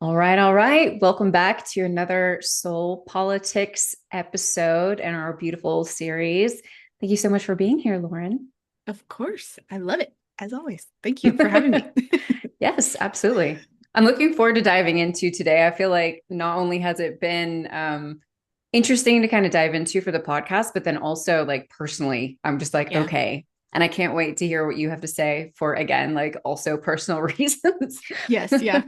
All right, all right. Welcome back to another Soul Politics episode in our beautiful series. Thank you so much for being here, Lauren. Of course. I love it. As always. Thank you for having me. Yes, absolutely. I'm looking forward to diving into today. I feel like not only has it been interesting to kind of dive into for the podcast, but then also like personally, I'm just like, Yeah. okay. And I can't wait to hear what you have to say for again, like also personal reasons. Yes. Yeah.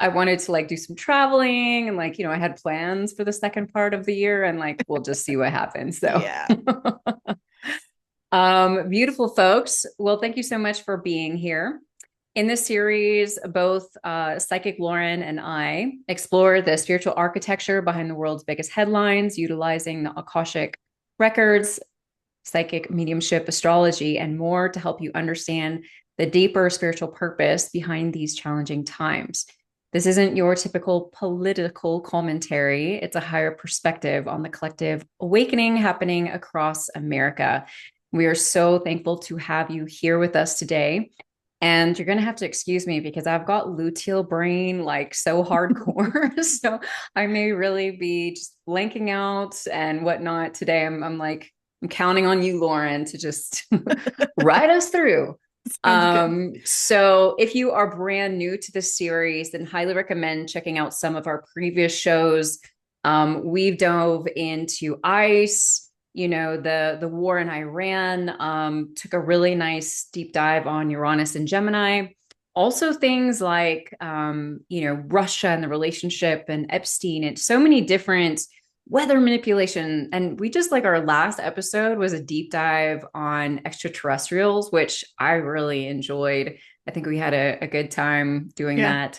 I wanted to like do some traveling and like, I had plans for the second part of the year and like we'll just see what happens. So Yeah. beautiful folks. Well, thank you so much for being here. In this series, both Psychic Lauren and I explore the spiritual architecture behind the world's biggest headlines, utilizing the Akashic Records, psychic mediumship, astrology, and more to help you understand the deeper spiritual purpose behind these challenging times. This isn't your typical political commentary. It's a higher perspective on the collective awakening happening across America. We are so thankful to have you here with us today. And you're going to have to excuse me because I've got luteal brain like so hardcore. So I may really be just blanking out and whatnot today. I'm counting on you, Lauren, to just ride us through. Sounds good. So if you are brand new to this series, then highly recommend checking out some of our previous shows. We've dove into ICE, the war in Iran, took a really nice deep dive on Uranus and Gemini. Also things like Russia and the relationship and Epstein and so many different weather manipulation. And we just like our last episode was a deep dive on extraterrestrials, which I really enjoyed. I think we had a good time doing Yeah.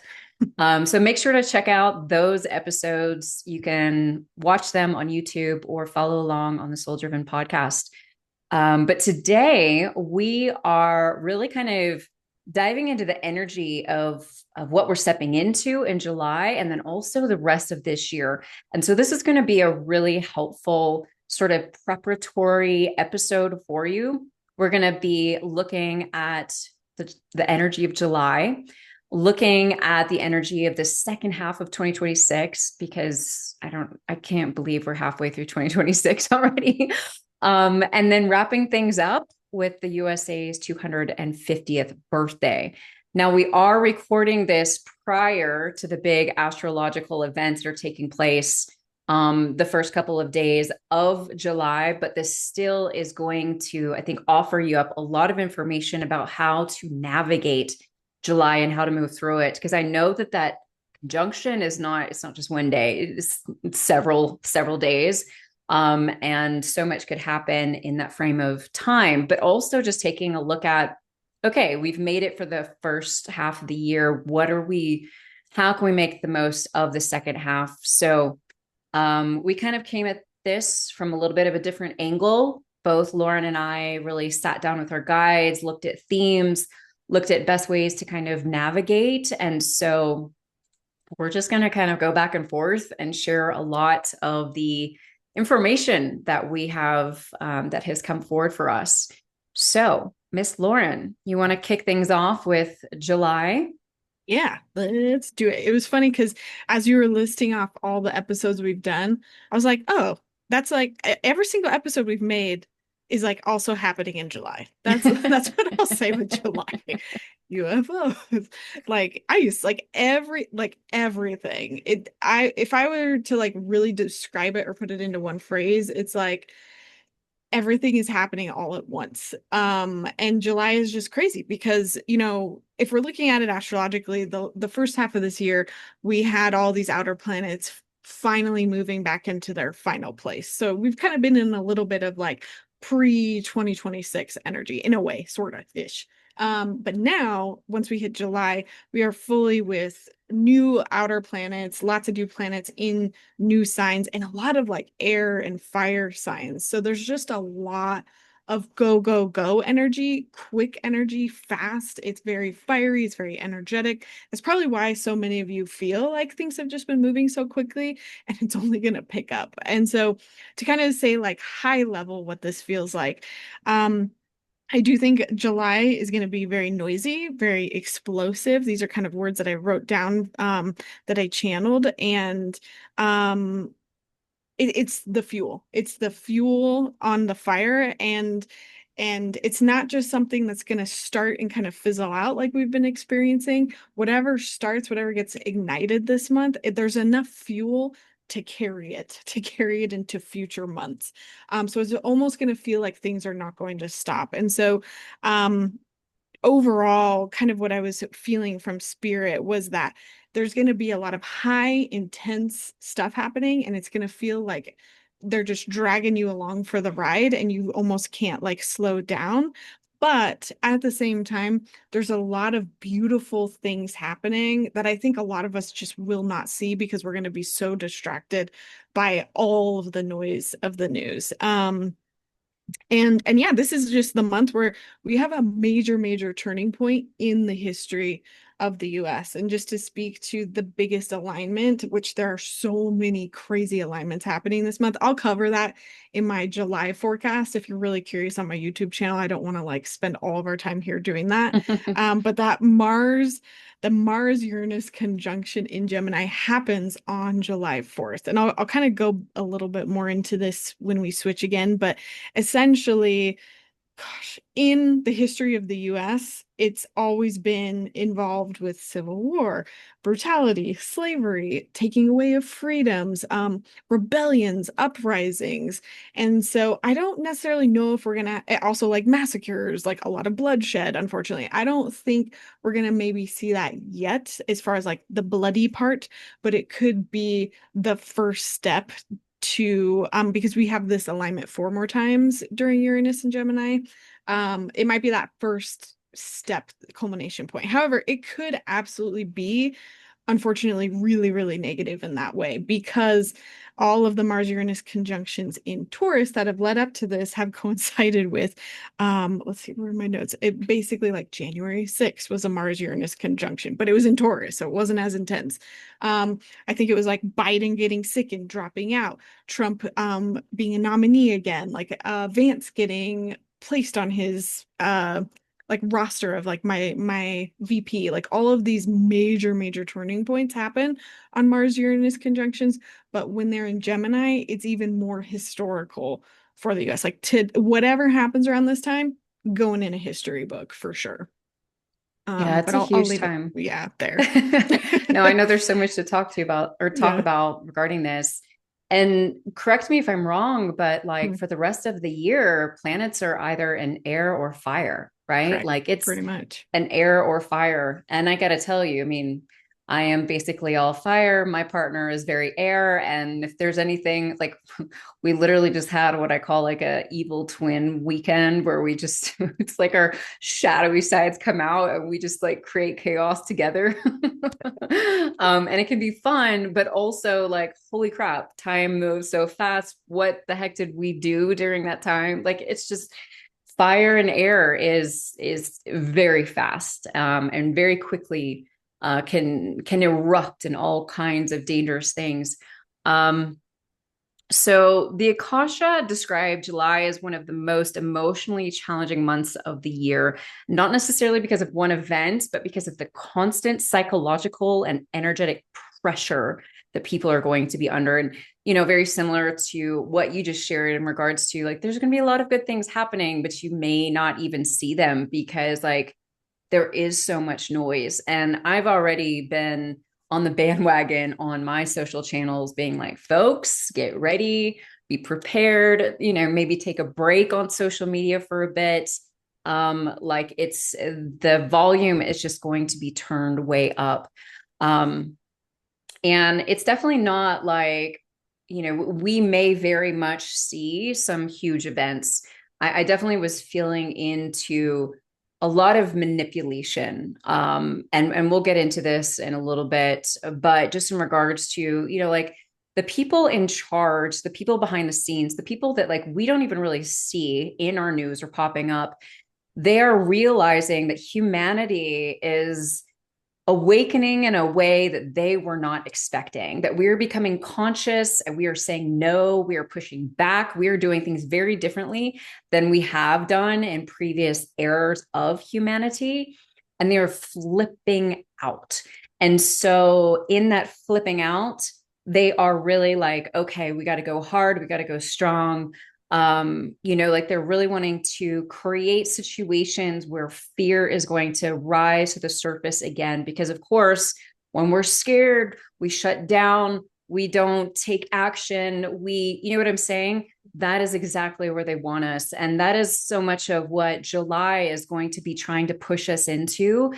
that. So make sure to check out those episodes. You can watch them on YouTube or follow along on the Soul Driven podcast. But today we are really kind of diving into the energy of what we're stepping into in July and then also the rest of this year. And so this is going to be a really helpful sort of preparatory episode for you. We're going to be looking at the energy of July, looking at the energy of the second half of 2026 because I can't believe we're halfway through 2026 already. And then wrapping things up with the USA's 250th birthday. Now, we are recording this prior to the big astrological events that are taking place the first couple of days of July, but this still is going to, I think, offer you up a lot of information about how to navigate July and how to move through it. Because I know that conjunction it's not just one day, it's several days. And so much could happen in that frame of time, but also just taking a look at, okay, we've made it for the first half of the year. How can we make the most of the second half? So we kind of came at this from a little bit of a different angle. Both Lauren and I really sat down with our guides, looked at themes, looked at best ways to kind of navigate. And so we're just going to kind of go back and forth and share a lot of the information that we have that has come forward for us. So, Miss Lauren, you want to kick things off with July? Yeah. Let's do it. It was funny because as you were listing off all the episodes we've done, I was like, oh, that's like every single episode we've made is like also happening in July. That's what I'll say with July. UFOs. Like I used like everything. If I were to like really describe it or put it into one phrase, it's like everything is happening all at once. And July is just crazy because, if we're looking at it astrologically, the first half of this year, we had all these outer planets finally moving back into their final place. So we've kind of been in a little bit of like pre 2026 energy in a way, sort of ish. But now, once we hit July, we are fully with new outer planets, lots of new planets in new signs, and a lot of like air and fire signs. So there's just a lot of go, go, go energy, quick energy, fast. It's very fiery, it's very energetic. That's probably why so many of you feel like things have just been moving so quickly and it's only going to pick up. And so, to kind of say, like, high level, what this feels like. Um, I do think July is going to be very noisy, very explosive. These are kind of words that I wrote down that I channeled, and um, it's the fuel. It's the fuel on the fire, and it's not just something that's going to start and kind of fizzle out like we've been experiencing. Whatever starts, whatever gets ignited this month, there's enough fuel to carry it into future months. So it's almost going to feel like things are not going to stop. And so, um, overall, kind of what I was feeling from spirit was that there's going to be a lot of high intense stuff happening, and it's going to feel like they're just dragging you along for the ride and you almost can't like slow down. But at the same time, there's a lot of beautiful things happening that I think a lot of us just will not see because we're going to be so distracted by all of the noise of the news. And yeah, this is just the month where we have a major turning point in the history of the US. And just to speak to the biggest alignment, which there are so many crazy alignments happening this month, I'll cover that in my July forecast. If you're really curious on my YouTube channel, I don't want to like spend all of our time here doing that. But the Mars Uranus conjunction in Gemini happens on July 4th. And I'll kind of go a little bit more into this when we switch again, but essentially, gosh, in the history of the US, it's always been involved with civil war, brutality, slavery, taking away of freedoms, rebellions, uprisings. And so I don't necessarily know if we're gonna also like massacres, like a lot of bloodshed, unfortunately. I don't think we're gonna maybe see that yet as far as like the bloody part, but it could be the first step to because we have this alignment four more times during Uranus and Gemini. It might be that first step culmination point. However, it could absolutely be unfortunately really negative in that way because all of the Mars Uranus conjunctions in Taurus that have led up to this have coincided with let's see, where are my notes? It basically like January 6th was a Mars Uranus conjunction, but it was in Taurus, so it wasn't as intense. I think it was like Biden getting sick and dropping out, Trump being a nominee again, like Vance getting placed on his like roster of like my VP, like all of these major turning points happen on Mars Uranus conjunctions, but when they're in Gemini, it's even more historical for the US. Like to whatever happens around this time, going in a history book for sure. Yeah, it's But a I'll huge leave it, time. yeah, there. No, I know there's so much to talk to you about or talk Yeah. about regarding this. And correct me if I'm wrong, but like Mm, for the rest of the year, planets are either in air or fire, right? correct. Like it's Pretty much. an air or fire. And I got to tell you, I mean, I am basically all fire. My partner is very air. And if there's anything like we literally just had what I call like a evil twin weekend where we just it's like our shadowy sides come out and we just like create chaos together. And it can be fun, but also like, holy crap, time moves so fast. What the heck did we do during that time? Like it's just fire and air is very fast and very quickly can erupt in all kinds of dangerous things. Um, so the Akasha described July as one of the most emotionally challenging months of the year, not necessarily because of one event, but because of the constant psychological and energetic pressure that people are going to be under. And, you know, very similar to what you just shared in regards to like, there's going to be a lot of good things happening, but you may not even see them because like there is so much noise. And I've already been on the bandwagon on my social channels being like, folks, get ready, be prepared, you know, maybe take a break on social media for a bit. Like it's the volume is just going to be turned way up. Um, and it's definitely not like, you know, we may very much see some huge events. I definitely was feeling into a lot of manipulation. And we'll get into this in a little bit, but just in regards to, you know, like the people in charge, the people behind the scenes, the people that like we don't even really see in our news or popping up, they are realizing that humanity is awakening in a way that they were not expecting, that we're becoming conscious and we are saying no, we are pushing back, we are doing things very differently than we have done in previous eras of humanity. And they are flipping out. And so, in that flipping out, they are really like, okay, we got to go hard, we got to go strong. Like they're really wanting to create situations where fear is going to rise to the surface again, because of course, when we're scared, we shut down, we don't take action, you know what I'm saying? That is exactly where they want us. And that is so much of what July is going to be trying to push us into.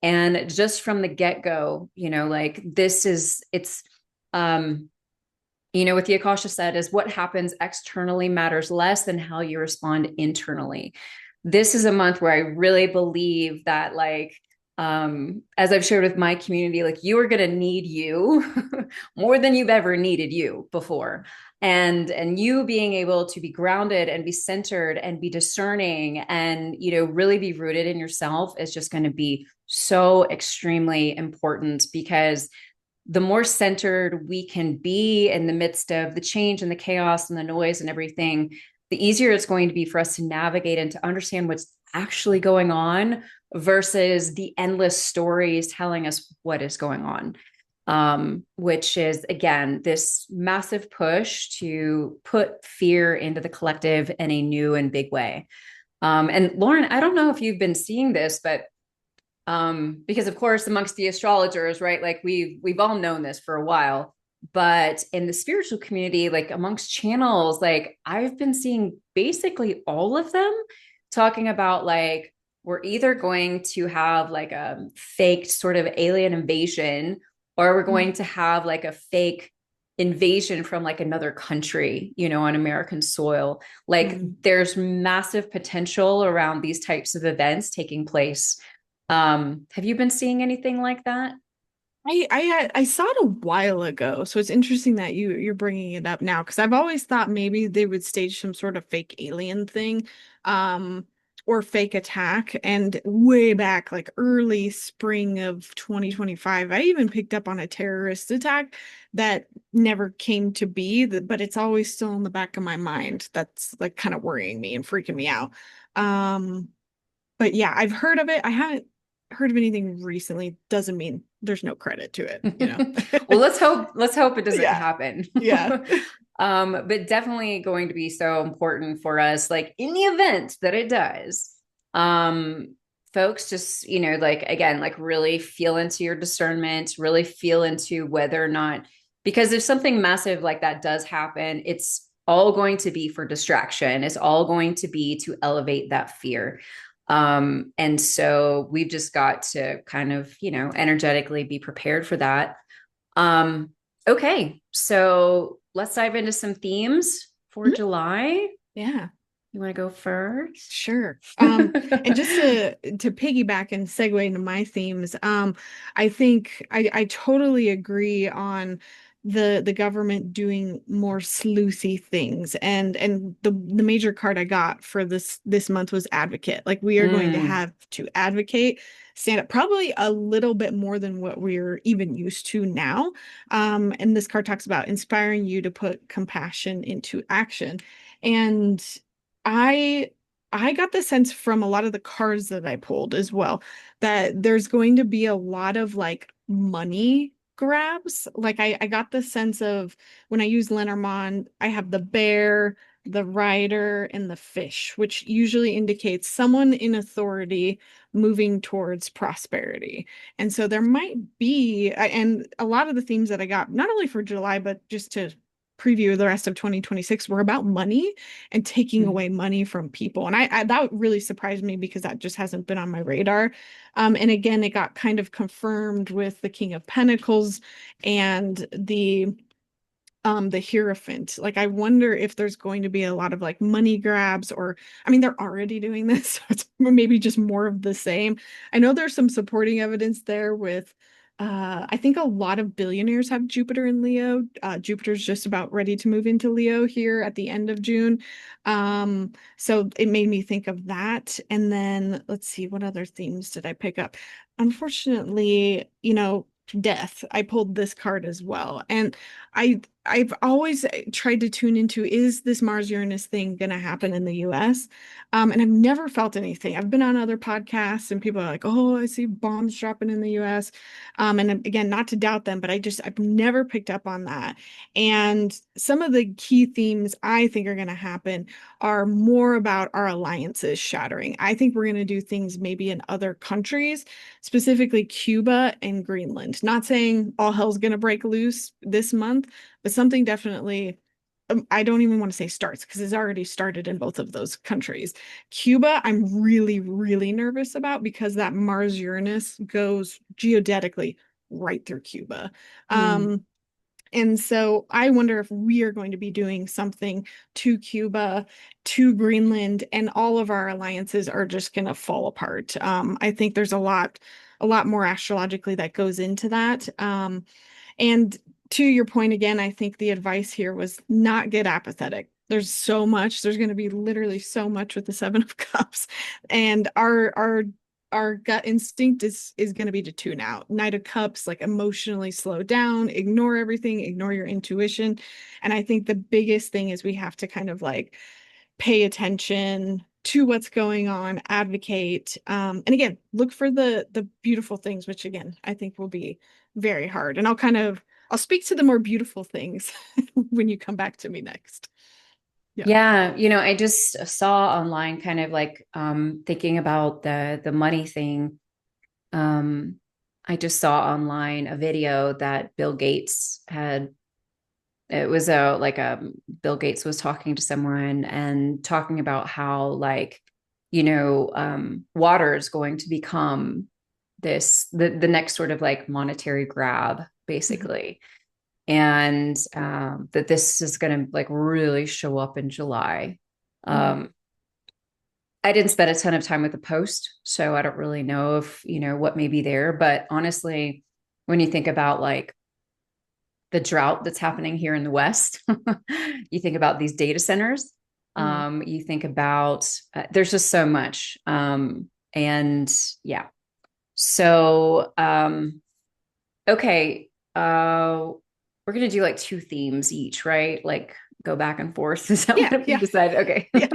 And just from the get-go, like um, what the Akasha said is what happens externally matters less than how you respond internally. This is a month where I really believe that, like, as I've shared with my community, like you are going to need you more than you've ever needed you before. And you being able to be grounded and be centered and be discerning and, really be rooted in yourself is just going to be so extremely important, because the more centered we can be in the midst of the change and the chaos and the noise and everything, the easier it's going to be for us to navigate and to understand what's actually going on versus the endless stories telling us what is going on. Which is, again, this massive push to put fear into the collective in a new and big way. And Lauren, I don't know if you've been seeing this, but because of course, amongst the astrologers, right? Like we've all known this for a while, but in the spiritual community, like amongst channels, like I've been seeing basically all of them talking about like we're either going to have like a faked sort of alien invasion, or we're going to have like a fake invasion from like another country, on American soil. Like there's massive potential around these types of events taking place. Have you been seeing anything like that? I saw it a while ago, so it's interesting that you're bringing it up now because I've always thought maybe they would stage some sort of fake alien thing, um, or fake attack. And way back, like early spring of 2025, I even picked up on a terrorist attack that never came to be, but it's always still in the back of my mind. That's like kind of worrying me and freaking me out. Um, but yeah, I've heard of it. I haven't heard of anything recently. Doesn't mean there's no credit to it. Well, let's hope it doesn't Yeah. happen. Yeah. But definitely going to be so important for us, like in the event that it does. Folks, just, like again, like really feel into your discernment, really feel into whether or not, because if something massive like that does happen, it's all going to be for distraction. It's all going to be to elevate that fear. And so we've just got to kind of, energetically be prepared for that. Um, okay, so let's dive into some themes for Mhm. July. Yeah. You want to go first? Sure. And just to piggyback and segue into my themes, I think I totally agree on the government doing more sleuthy things. And the major card I got for this month was advocate. Like we are going to Mm, have to advocate, stand up probably a little bit more than what we're even used to now. And this card talks about inspiring you to put compassion into action. And I I got the sense from a lot of the cards that I pulled as well that there's going to be a lot of like money grabs. Like I got the sense of when I use Lenormand, I have the bear, the rider, and the fish, which usually indicates someone in authority moving towards prosperity. And so there might be, and a lot of the themes that I got, not only for July, but just to preview the rest of 2026 were about money and taking mm, away money from people. And I that really surprised me because that just hasn't been on my radar. And again, it got kind of confirmed with the King of Pentacles and the Hierophant. Like I wonder if there's going to be a lot of like money grabs, or I mean they're already doing this, so it's maybe just more of the same. I know there's some supporting evidence there with I think a lot of billionaires have Jupiter in Leo. Jupiter's just about ready to move into Leo here at the end of June. So it made me think of that. And then let's see, what other themes did I pick up? unfortunately, death. I pulled this card as well. And I've always tried to tune into, is this Mars Uranus thing going to happen in the US? And I've never felt anything. I've been on other podcasts and people are like, oh, I see bombs dropping in the US. And again, not to doubt them, but I've never picked up on that. And some of the key themes I think are going to happen are more about our alliances shattering. I think we're going to do things maybe in other countries, specifically Cuba and Greenland. Not saying all hell's going to break loose this month, but something definitely, I don't even want to say starts because it's already started in both of those countries. Cuba, I'm really, really nervous about because that Mars Uranus goes geodetically right through Cuba. Mm. And so I wonder if we are going to be doing something to Cuba, to Greenland, and all of our alliances are just going to fall apart. I think there's a lot more astrologically that goes into that. And to your point again, I think the advice here was not get apathetic. There's so much. There's going to be literally so much with the Seven of Cups, and our gut instinct is going to be to tune out. Knight of Cups, like emotionally slow down, ignore everything, ignore your intuition. And I think the biggest thing is we have to kind of like pay attention to what's going on, advocate, and again, look for the beautiful things, which again, I think will be very hard. And I'll speak to the more beautiful things when you come back to me next. Yeah. Yeah, I just saw online kind of like thinking about the money thing. Um I just saw online a video that Bill Gates had. It was a like Bill Gates was talking to someone and talking about how like water is going to become the next sort of like monetary grab Mhm. basically, and that this is going to like really show up in July. Mm. um I didn't spend a ton of time with the post, so I don't really know if what may be there, but honestly, when you think about like the drought that's happening here in the West, you think about these data centers, Mm. you think about there's just so much, and yeah. So okay, we're gonna do like two themes each, right? Like go back and forth. Is that Yeah, what we yeah, decided? Okay. yeah.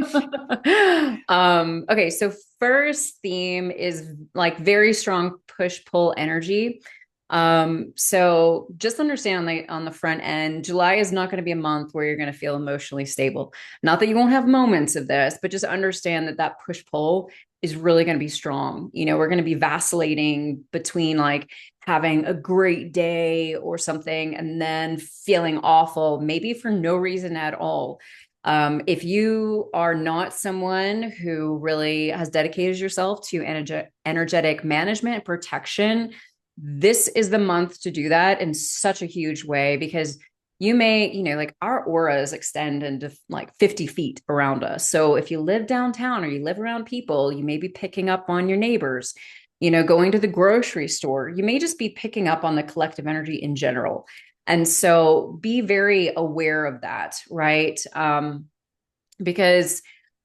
Okay, so first theme is like very strong push-pull energy. So just understand on the front end, July is not going to be a month where you're going to feel emotionally stable. Not that you won't have moments of this, but just understand that that push-pull is really going to be strong. We're going to be vacillating between like having a great day or something and then feeling awful, maybe for no reason at all. If you are not someone who really has dedicated yourself to energetic management and protection, this is the month to do that in such a huge way, because you may, like our auras extend into like 50 feet around us. So if you live downtown or you live around people, you may be picking up on your neighbors. Going to the grocery store, you may just be picking up on the collective energy in general. And so be very aware of that, right? Because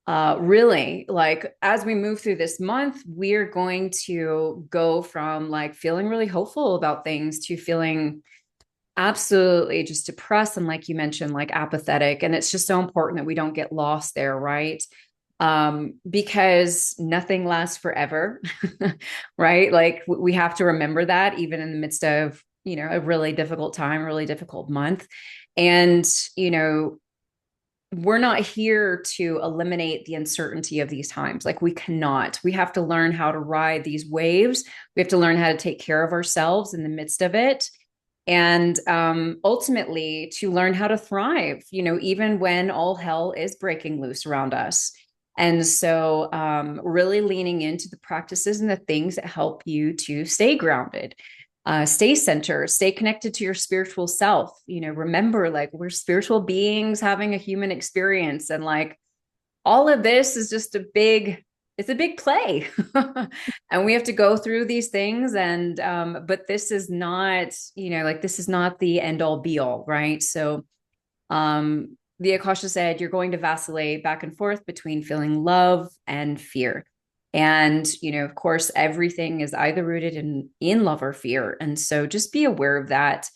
really, like as we move through this month, we're going to go from like feeling really hopeful about things to feeling absolutely just depressed and, like you mentioned, like apathetic. And it's just so important that we don't get lost there, right? Because nothing lasts forever, right? Like we have to remember that even in the midst of, a really difficult time, really difficult month. And, we're not here to eliminate the uncertainty of these times. Like we cannot. We have to learn how to ride these waves. We have to learn how to take care of ourselves in the midst of it. And ultimately to learn how to thrive, even when all hell is breaking loose around us. And so really leaning into the practices and the things that help you to stay grounded, stay centered, stay connected to your spiritual self. Remember, like we're spiritual beings having a human experience, and like all of this is just it's a big play. And we have to go through these things, and but this is not, like this is not the end all be all, right? So the Akasha said you're going to vacillate back and forth between feeling love and fear. And, of course, everything is either rooted in love or fear. And so just be aware of that.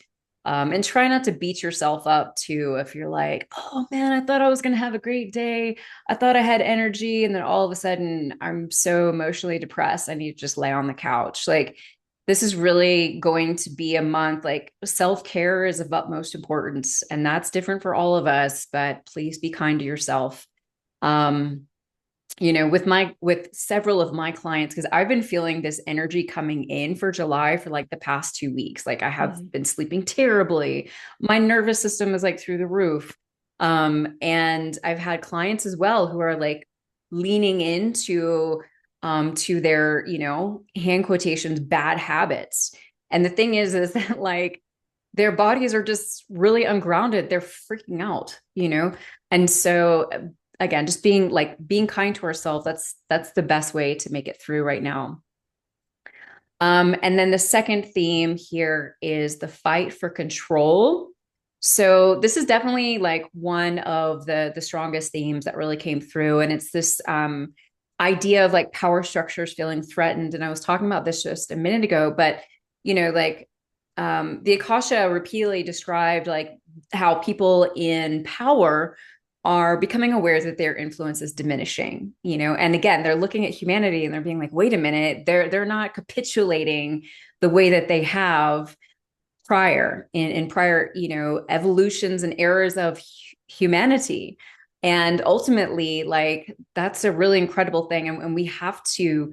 And try not to beat yourself up too if you're like, oh man, I thought I was going to have a great day. I thought I had energy. And then all of a sudden, I'm so emotionally depressed. I need to just lay on the couch. Like, this is really going to be a month. Like, self-care is of utmost importance. And that's different for all of us. But please be kind to yourself. Um, with several of my clients, because I've been feeling this energy coming in for July for like the past 2 weeks. Like, I have been sleeping terribly. My nervous system is like through the roof. And I've had clients as well who are like leaning into to their, hand quotations, bad habits. And the thing is that like their bodies are just really ungrounded. They're freaking out. And so again, just being kind to ourselves, that's the best way to make it through right now. And then the second theme here is the fight for control. So this is definitely like one of the strongest themes that really came through. And it's this idea of like power structures feeling threatened. And I was talking about this just a minute ago, but like the Akasha repeatedly described like how people in power are becoming aware that their influence is diminishing, and again, they're looking at humanity and they're being like, wait a minute, they're not capitulating the way that they have prior in prior, evolutions and eras of humanity. And ultimately, like, that's a really incredible thing. And we have to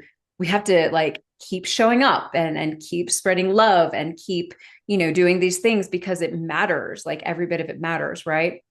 like keep showing up and keep spreading love and keep, doing these things because it matters. Like, every bit of it matters, right?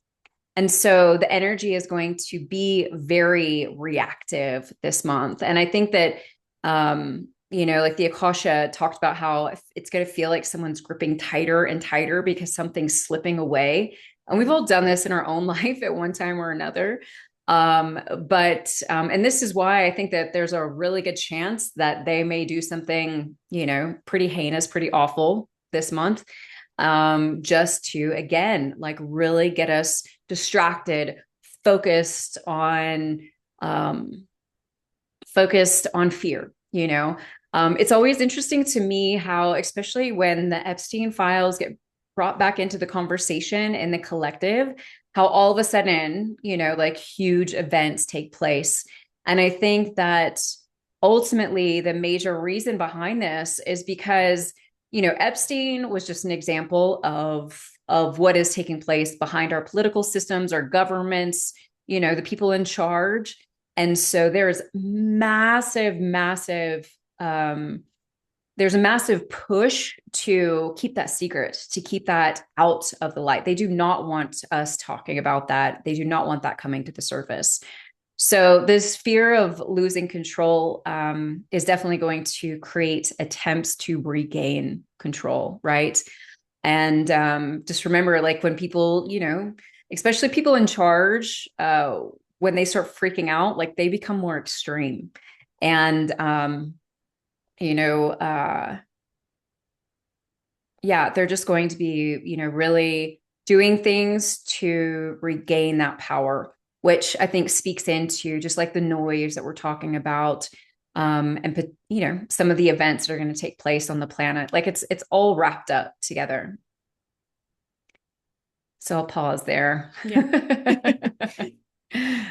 And so the energy is going to be very reactive this month. And I think that, like the Akasha talked about how it's going to feel like someone's gripping tighter and tighter because something's slipping away. And we've all done this in our own life at one time or another. And this is why I think that there's a really good chance that they may do something, pretty heinous, pretty awful this month, just to, again, like really get us distracted, um, focused on fear. It's always interesting to me how, especially when the Epstein files get brought back into the conversation in the collective, how all of a sudden, like huge events take place. And I think that ultimately the major reason behind this is because, Epstein was just an example of what is taking place behind our political systems, our governments, the people in charge. And so there's there's a massive push to keep that secret, to keep that out of the light. They do not want us talking about that. They do not want that coming to the surface. So this fear of losing control is definitely going to create attempts to regain control, right? And just remember, like, when people, especially people in charge, when they start freaking out, like, they become more extreme. And, yeah, they're just going to be, really doing things to regain that power, which I think speaks into just like the noise that we're talking about, and some of the events that are going to take place on the planet. Like, it's all wrapped up together. So I'll pause there. Yeah.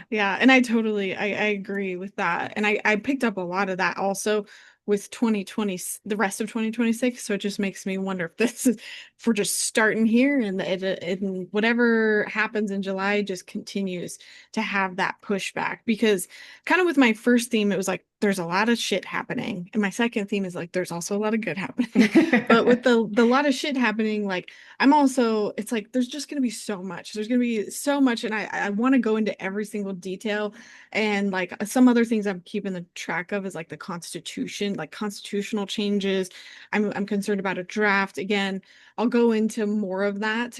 Yeah, and I agree with that. And I picked up a lot of that also with 2020, the rest of 2026. So it just makes me wonder if this is, if we're just starting here and whatever happens in July just continues to have that pushback. Because kind of with my first theme, it was like there's a lot of shit happening. And my second theme is like there's also a lot of good happening. But with the lot of shit happening, like it's like there's just going to be so much. There's going to be so much. And I want to go into every single detail. And like some other things I'm keeping the track of is like the Constitution, like constitutional changes. I'm concerned about a draft. Again, I'll go into more of that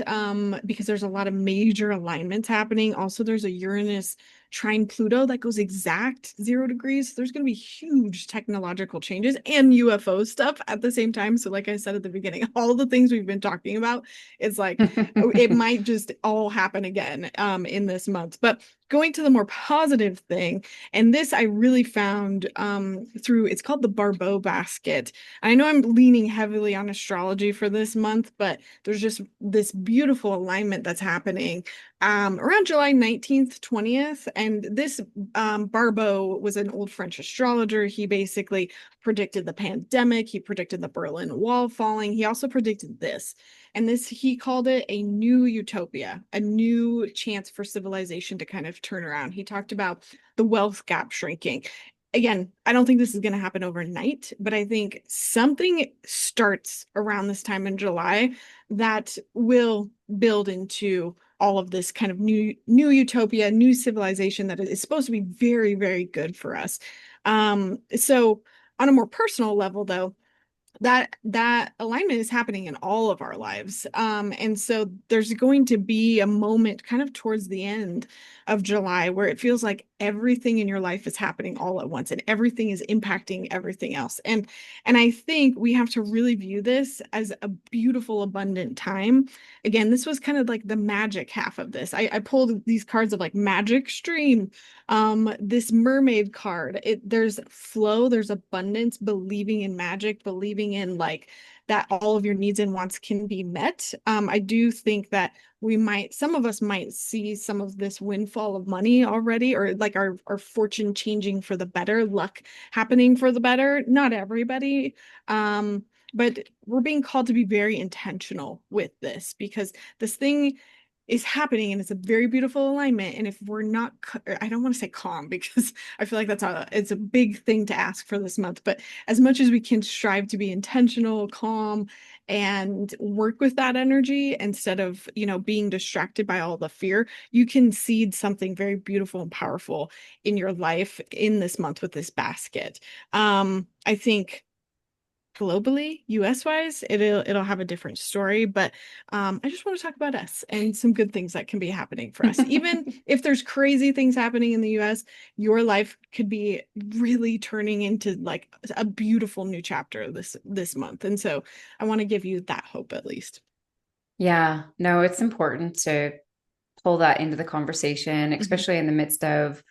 because there's a lot of major alignments happening. Also, there's a Uranus trine Pluto that goes exact 0 degrees. There's going to be huge technological changes and UFO stuff at the same time. So like I said at the beginning, all the things we've been talking about, it's like it might just all happen again in this month. But going to the more positive thing, and this I really found through, it's called the Barbeau basket. I know I'm leaning heavily on astrology for this month, but there's just this beautiful alignment that's happening around July 19th, 20th. And this Barbeau was an old French astrologer. He basically predicted the pandemic, he predicted the Berlin Wall falling, he also predicted this. And this, he called it a new utopia, a new chance for civilization to kind of turn around. He talked about the wealth gap shrinking. Again, I don't think this is going to happen overnight, but I think something starts around this time in July that will build into all of this kind of new utopia, new civilization that is supposed to be very, very good for us. So on a more personal level, though, that alignment is happening in all of our lives. And so there's going to be a moment kind of towards the end of July where it feels like everything in your life is happening all at once and everything is impacting everything else. And I think we have to really view this as a beautiful, abundant time. Again, this was kind of like the magic half of this. I pulled these cards of like magic stream, this mermaid card. There's flow, there's abundance, believing in magic, believing in like that all of your needs and wants can be met. I do think that some of us might see some of this windfall of money already, or like our fortune changing for the better, luck happening for the better. Not everybody. But we're being called to be very intentional with this because this thing is happening and it's a very beautiful alignment. And if we're not, I don't want to say calm because I feel like it's a big thing to ask for this month, but as much as we can strive to be intentional, calm, and work with that energy instead of, being distracted by all the fear, you can seed something very beautiful and powerful in your life in this month with this basket. I think globally, US wise, it'll have a different story, but I just want to talk about us and some good things that can be happening for us. Even if there's crazy things happening in the US, your life could be really turning into like a beautiful new chapter this month. And so I want to give you that hope at least. Yeah, no, it's important to pull that into the conversation, Mhm. especially in the midst of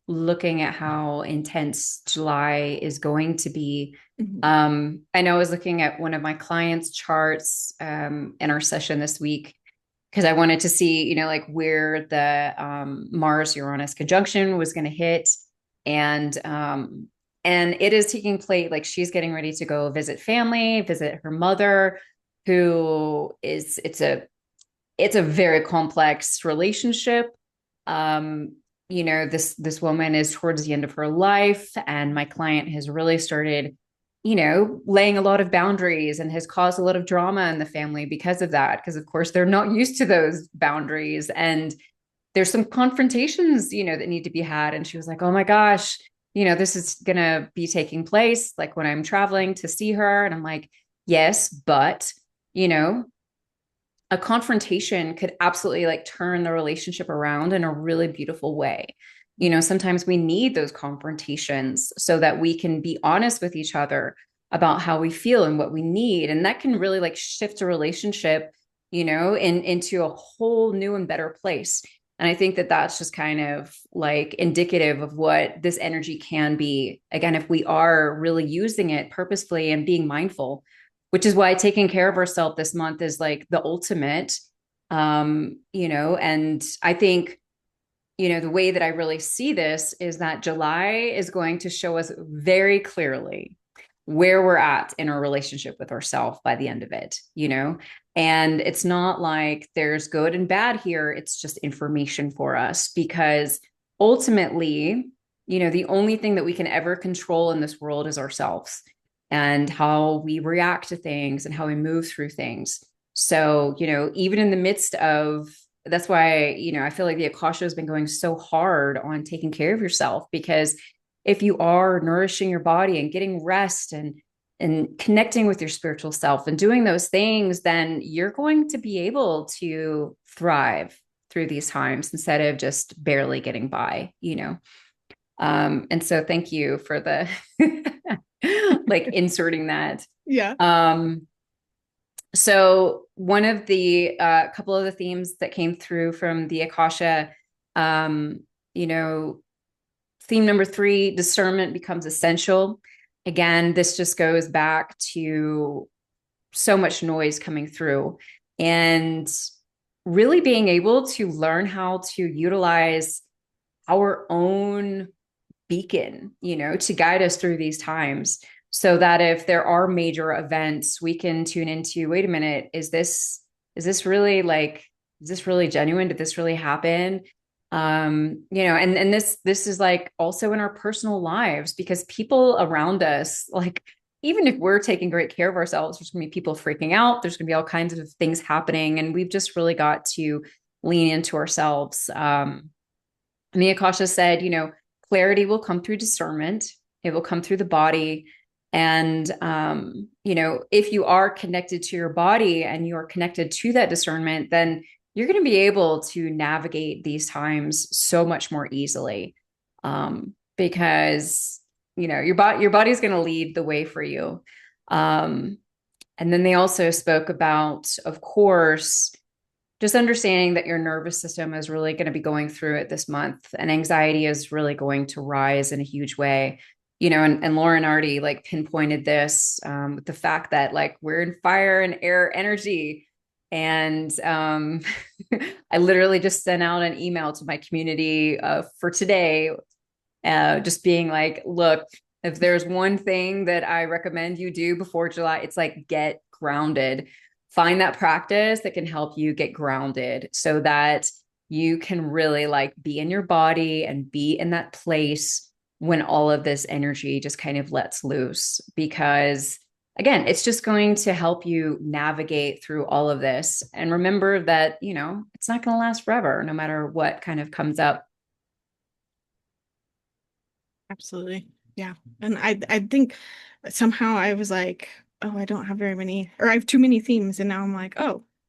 looking at how intense July is going to be. Mhm. I know I was looking at one of my clients' charts in our session this week because I wanted to see, like where the Mars Uranus conjunction was going to hit, and and it is taking place. Like she's getting ready to go visit family, visit her mother, who is it's a very complex relationship. This woman is towards the end of her life, and my client has really started, laying a lot of boundaries and has caused a lot of drama in the family because of that. Because of course they're not used to those boundaries, and there's some confrontations, that need to be had. And she was like, "Oh my gosh, this is gonna be taking place like when I'm traveling to see her." And I'm like, "Yes, but." You know, a confrontation could absolutely like turn the relationship around in a really beautiful way. Sometimes we need those confrontations so that we can be honest with each other about how we feel and what we need. And that can really like shift a relationship, into a whole new and better place. And I think that that's just kind of like indicative of what this energy can be. Again, if we are really using it purposefully and being mindful, which is why taking care of ourselves this month is like the ultimate. And I think, the way that I really see this is that July is going to show us very clearly where we're at in our relationship with ourselves by the end of it. And it's not like there's good and bad here. It's just information for us because ultimately, the only thing that we can ever control in this world is ourselves and how we react to things and how we move through things. So, even in the midst of that's why, I feel like the Akasha has been going so hard on taking care of yourself because if you are nourishing your body and getting rest and connecting with your spiritual self and doing those things, then you're going to be able to thrive through these times instead of just barely getting by. And so thank you for the like inserting that. Yeah. Um, so one of the couple of the themes that came through from the Akasha you know, theme number 3, discernment becomes essential. Again, this just goes back to so much noise coming through and really being able to learn how to utilize our own beacon, to guide us through these times so that if there are major events, we can tune into, wait a minute, is this really like, is this really genuine? Did this really happen? And this is like also in our personal lives because people around us, like, even if we're taking great care of ourselves, there's gonna be people freaking out. There's gonna be all kinds of things happening. And we've just really got to lean into ourselves. And the Akasha said, clarity will come through discernment. It will come through the body. And, if you are connected to your body and you're connected to that discernment, then you're going to be able to navigate these times so much more easily. Because, your body's going to lead the way for you. And then they also spoke about, of course, just understanding that your nervous system is really going to be going through it this month and anxiety is really going to rise in a huge way. And Lauryn already like pinpointed this with the fact that like we're in fire and air energy. And I literally just sent out an email to my community for today, just being like, look, if there's one thing that I recommend you do before July, it's like get grounded. Find that practice that can help you get grounded so that you can really like be in your body and be in that place when all of this energy just kind of lets loose. Because again, it's just going to help you navigate through all of this. And remember that, it's not going to last forever, no matter what kind of comes up. Absolutely. Yeah. And I think somehow I was like, oh, I don't have very many, or I have too many themes. And now I'm like,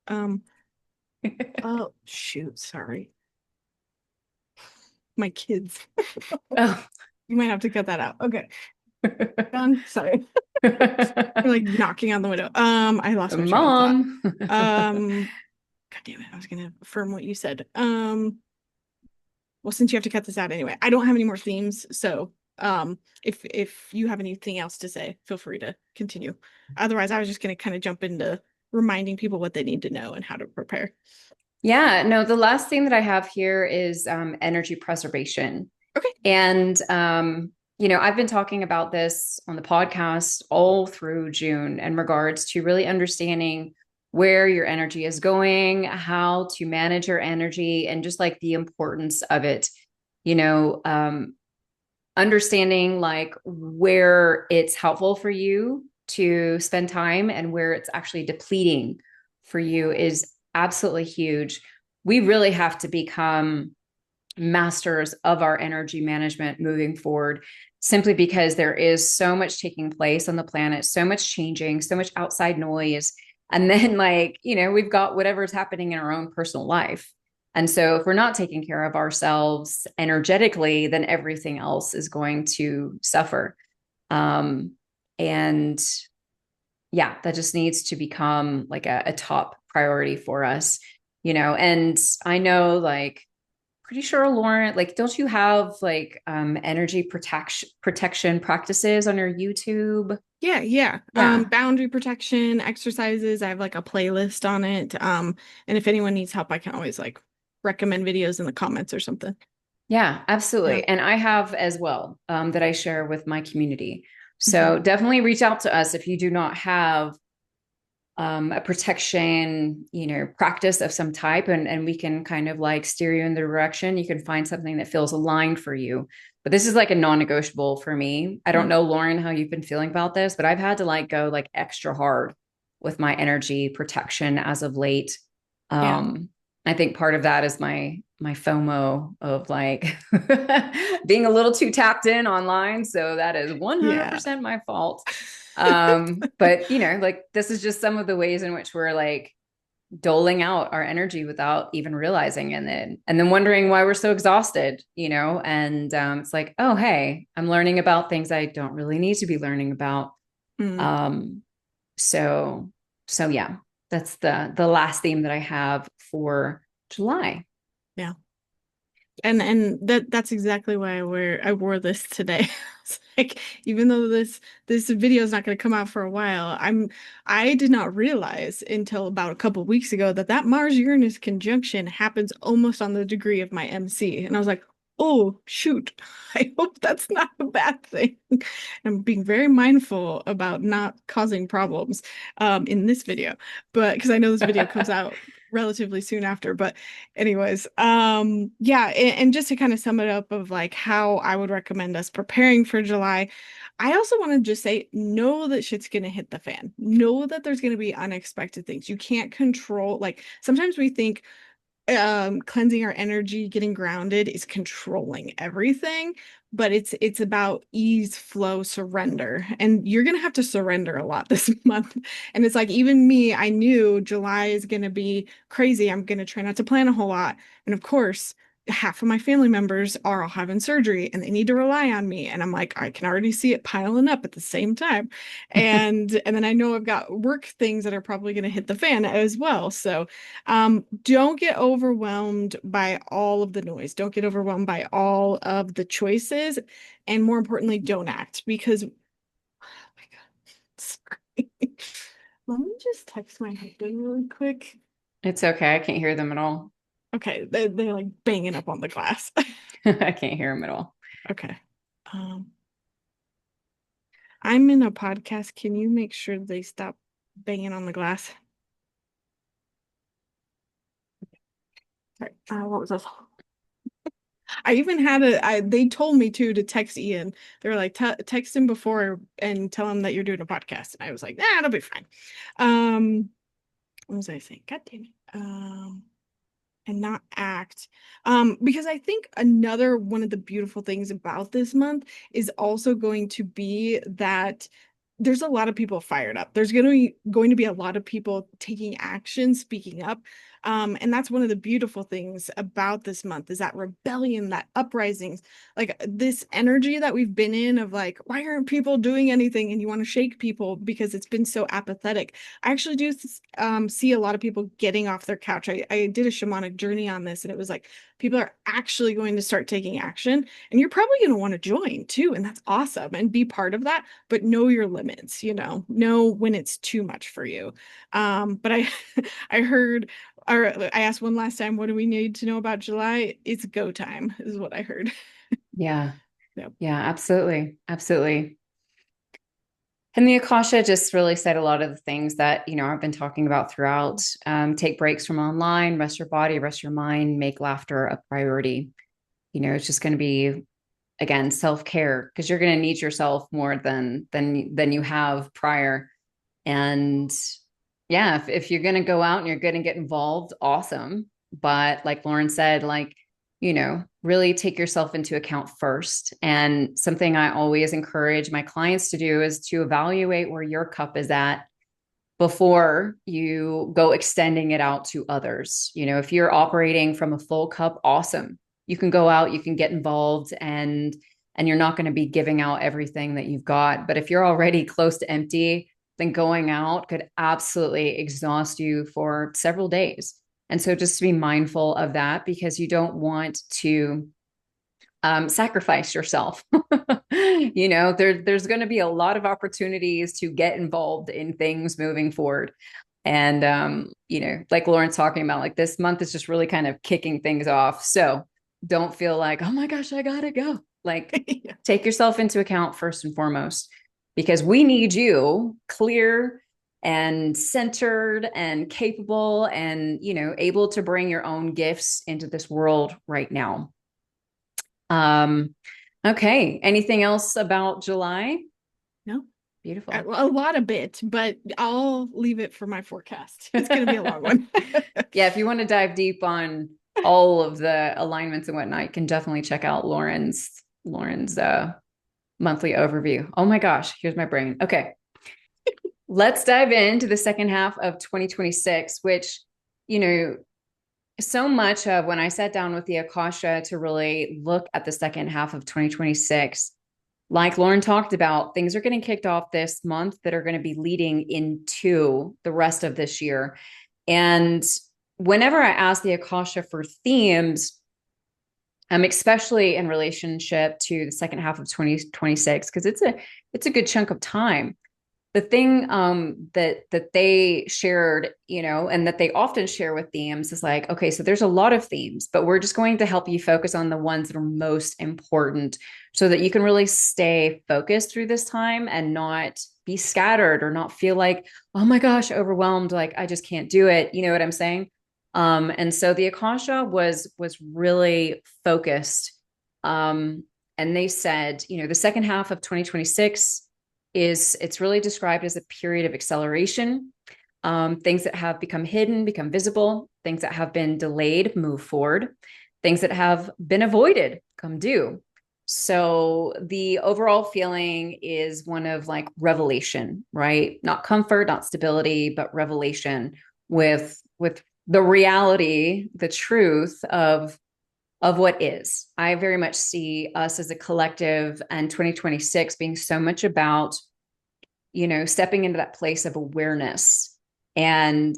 um, oh, shoot. Sorry. My kids. Oh. You might have to cut that out. Okay. Done. Sorry. They're like knocking on the window. I lost my train of thought. Mom. God damn it. I was gonna affirm what you said. Well, since you have to cut this out anyway, I don't have any more themes. So if you have anything else to say, feel free to continue. Otherwise, I was just gonna kind of jump into reminding people what they need to know and how to prepare. Yeah, no, the last thing that I have here is energy preservation. Okay. And, I've been talking about this on the podcast all through June in regards to really understanding where your energy is going, how to manage your energy, and just like the importance of it, you know, um, understanding like where it's helpful for you to spend time and where it's actually depleting for you is absolutely huge. We really have to become masters of our energy management moving forward, simply because there is so much taking place on the planet, so much changing, so much outside noise. And then, like, we've got whatever's happening in our own personal life. And so, if we're not taking care of ourselves energetically, then everything else is going to suffer. And yeah, that just needs to become like a top priority for us, And I know, like, pretty sure, Lauryn, like, don't you have like energy protection practices on your YouTube? Yeah, yeah. Yeah. Boundary protection exercises. I have like a playlist on it. And if anyone needs help, I can always like recommend videos in the comments or something. Yeah, Yeah. absolutely. And I have as well, that I share with my community. Mhm. So definitely reach out to us if you do not have a protection, practice of some type, and we can kind of like steer you in the direction. You can find something that feels aligned for you. But this is like a non-negotiable for me. I don't Mhm. know, Lauryn, how you've been feeling about this, but I've had to like go like extra hard with my energy protection as of late. Yeah. I think part of that is my FOMO of like being a little too tapped in online. So that is Yeah. 100% my fault. But like, this is just some of the ways in which we're like doling out our energy without even realizing, and then wondering why we're so exhausted, and it's like, oh, hey, I'm learning about things I don't really need to be learning about. Mm. Um so so yeah, that's the last theme that I have for July. Yeah. And that's exactly why I wore this today. It's like even though this video is not going to come out for a while, I did not realize until about a couple of weeks ago that that Mars-Uranus conjunction happens almost on the degree of my MC. And I was like, "Oh, shoot. I hope that's not a bad thing." I'm being very mindful about not causing problems in this video. But because I know this video comes out relatively soon after, but anyways, yeah, and just to kind of sum it up of like how I would recommend us preparing for July, I also want to just say, know that shit's gonna hit the fan. Know that there's gonna be unexpected things. You can't control, like sometimes we think cleansing our energy, getting grounded is controlling everything, but it's about ease, flow, surrender. And you're gonna have to surrender a lot this month. And it's like even me, I knew July is gonna be crazy. I'm gonna try not to plan a whole lot. And of course, half of my family members are all having surgery and they need to rely on me. And I'm like, I can already see it piling up at the same time. And then I know I've got work things that are probably gonna hit the fan as well. So don't get overwhelmed by all of the noise. Don't get overwhelmed by all of the choices. And more importantly, don't act because, oh my God, sorry. Let me just text my husband really quick. It's okay. I can't hear them at all. Okay, they're like banging up on the glass. I can't hear them at all. Okay. Um, I'm in a podcast. Can you make sure they stop banging on the glass? Sorry. What was this? I even had they told me to text Ian. They were like, text him before and tell him that you're doing a podcast. And I was like, nah, it'll be fine. What was I saying? God damn it. And not act. Because I think another one of the beautiful things about this month is also going to be that there's a lot of people fired up. There's going to be a lot of people taking action, speaking up. And that's one of the beautiful things about this month is that rebellion, that uprisings, like this energy that we've been in of like, why aren't people doing anything? And you want to shake people because it's been so apathetic. I actually do see a lot of people getting off their couch. I did a shamanic journey on this, and it was like people are actually going to start taking action, and you're probably going to want to join too. And that's awesome and be part of that, but know your limits, know when it's too much for you. But I, I heard, or I asked one last time, what do we need to know about July? It's go time, is what I heard. Yeah. Yep. Yeah, absolutely. Absolutely. And the Akasha just really said a lot of the things that, I've been talking about throughout. Take breaks from online, rest your body, rest your mind, make laughter a priority. It's just going to be, again, self-care because you're going to need yourself more than you have prior. And yeah, if you're going to go out and you're going to get involved, awesome. But like Lauren said, like, really take yourself into account first. And something I always encourage my clients to do is to evaluate where your cup is at before you go extending it out to others. If you're operating from a full cup, awesome. You can go out, you can get involved and you're not going to be giving out everything that you've got. But if you're already close to empty, then going out could absolutely exhaust you for several days. And so just to be mindful of that because you don't want to sacrifice yourself. There's going to be a lot of opportunities to get involved in things moving forward. And, like Lauren's talking about, like this month is just really kind of kicking things off. So don't feel like, oh my gosh, I gotta go. Like Yeah. take yourself into account first and foremost, because we need you clear and centered and capable and, able to bring your own gifts into this world right now. Okay. Anything else about July? No, Beautiful. a lot of bit, but I'll leave it for my forecast. It's going to be a long one. Yeah, if you want to dive deep on all of the alignments and whatnot, you can definitely check out Lauren's monthly overview. Oh my gosh, here's my brain. Okay. Let's dive into the second half of 2026, which, so much of when I sat down with the Akasha to really look at the second half of 2026, like Lauren talked about, things are getting kicked off this month that are going to be leading into the rest of this year. And whenever I ask the Akasha for themes, especially in relationship to the second half of 2026, because it's a good chunk of time. The thing that they shared, and that they often share with themes is like, okay, so there's a lot of themes, but we're just going to help you focus on the ones that are most important so that you can really stay focused through this time and not be scattered or not feel like, oh my gosh, overwhelmed, like I just can't do it. You know what I'm saying? And so the Akasha was really focused. Um, and they said, the second half of 2026 it's really described as a period of acceleration. Things that have become hidden become visible. Things that have been delayed move forward. Things that have been avoided come due. So the overall feeling is one of like revelation, right? Not comfort, not stability, but revelation with the reality, the truth of what is. I very much see us as a collective and 2026 being so much about, stepping into that place of awareness. And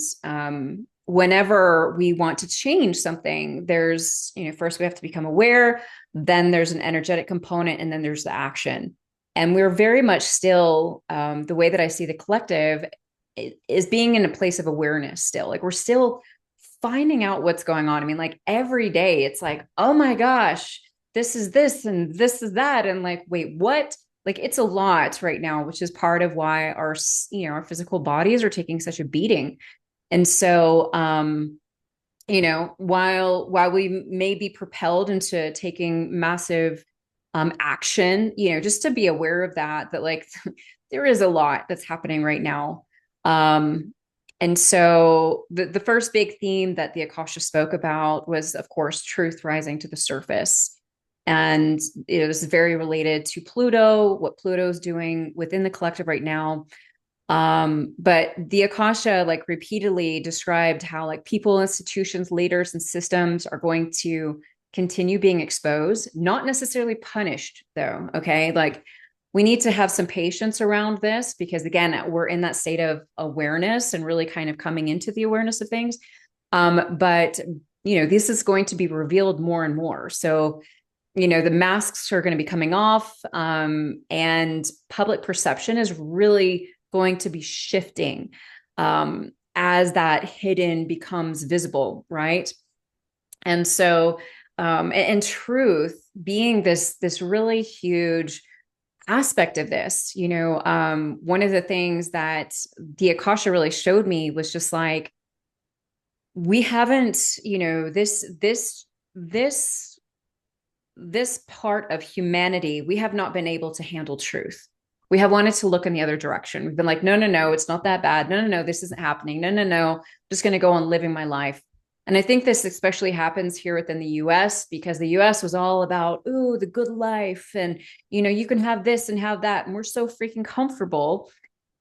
whenever we want to change something, there's, first we have to become aware, then there's an energetic component, and then there's the action. And we're very much still, the way that I see the collective is being in a place of awareness still. Like we're still finding out what's going on. I mean, like every day it's like, oh my gosh, this is this and this is that. And like, wait, what? Like it's a lot right now, which is part of why our physical bodies are taking such a beating. And so, while we may be propelled into taking massive action, just to be aware of that like there is a lot that's happening right now. And so the first big theme that the Akasha spoke about was, of course, truth rising to the surface. And it was very related to Pluto, what Pluto's doing within the collective right now. But the Akasha like repeatedly described how like people, institutions, leaders, and systems are going to continue being exposed, not necessarily punished, though. Okay. Like we need to have some patience around this because again, we're in that state of awareness and really kind of coming into the awareness of things. But this is going to be revealed more and more. So, the masks are going to be coming off, and public perception is really going to be shifting as that hidden becomes visible, right? And so, and truth being this really huge aspect of this, one of the things that the Akasha really showed me was just like we haven't, this part of humanity, we have not been able to handle truth. We have wanted to look in the other direction. We've been like, no, no, no, it's not that bad. No, no, no, this isn't happening. No, no, no, I'm just going to go on living my life. And I think this especially happens here within the US because the US was all about, ooh, the good life. And, you can have this and have that. And we're so freaking comfortable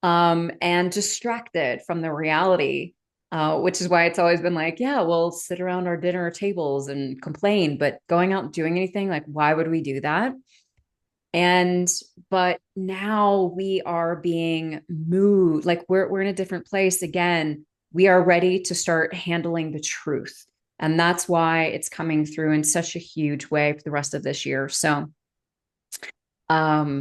and distracted from the reality, which is why it's always been like, yeah, we'll sit around our dinner tables and complain, but going out and doing anything, like, why would we do that? And, but now we are being moved, like we're in a different place again. We are ready to start handling the truth. And that's why it's coming through in such a huge way for the rest of this year. So, yeah,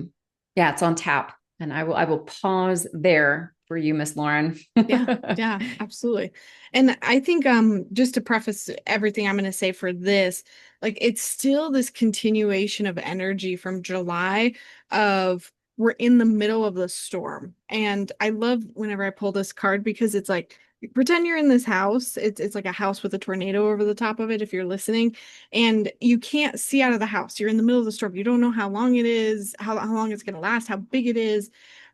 it's on tap. And I will pause there for you, Miss Lauren. Yeah, yeah, absolutely. And I think just to preface everything I'm going to say for this, like it's still this continuation of energy from July of we're in the middle of the storm. And I love whenever I pull this card because it's like pretend you're in this house. It's like a house with a tornado over the top of it if you're listening, and you can't see out of the house. You're in the middle of the storm. You don't know how long it is, how long it's going to last, how big it is.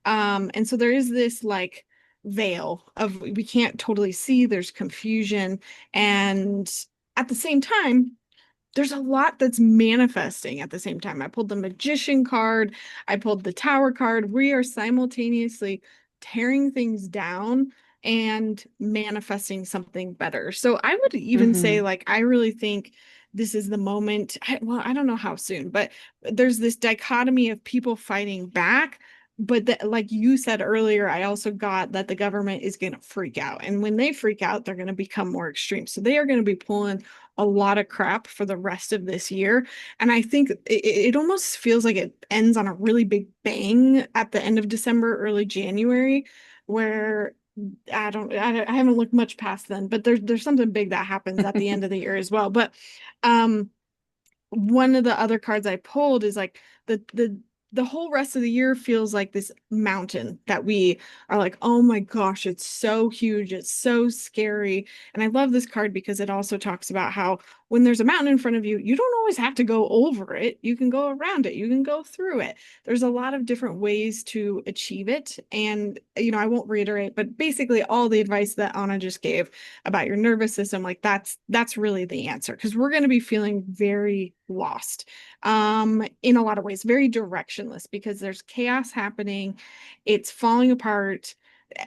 And so there is this like veil of we can't totally see, there's confusion, and at the same time there's a lot that's manifesting at the same time. I pulled the magician card, I pulled the tower card. We are simultaneously tearing things down and manifesting something better. So I would even say Mm-hmm. like I really think this is the moment. Well, I don't know how soon, but there's this dichotomy of people fighting back. But that, like you said earlier, I also got that the government is going to freak out. And when they freak out, they're going to become more extreme. So they are going to be pulling a lot of crap for the rest of this year. And I think it almost feels like it ends on a really big bang at the end of December, early January, where I haven't looked much past then, but there's something big that happens at the end of the year as well. But um one of the other cards I pulled is like the whole rest of the year feels like this mountain that we are like, oh my gosh, it's so huge, it's so scary. And I love this card because it also talks about how when there's a mountain in front of you, you don't always have to go over it. You can go around it, you can go through it. There's a lot of different ways to achieve it. And I won't reiterate, but basically all the advice that Anna just gave about your nervous system, like that's really the answer, because we're going to be feeling very lost in a lot of ways, very directionless, because there's chaos happening, it's falling apart.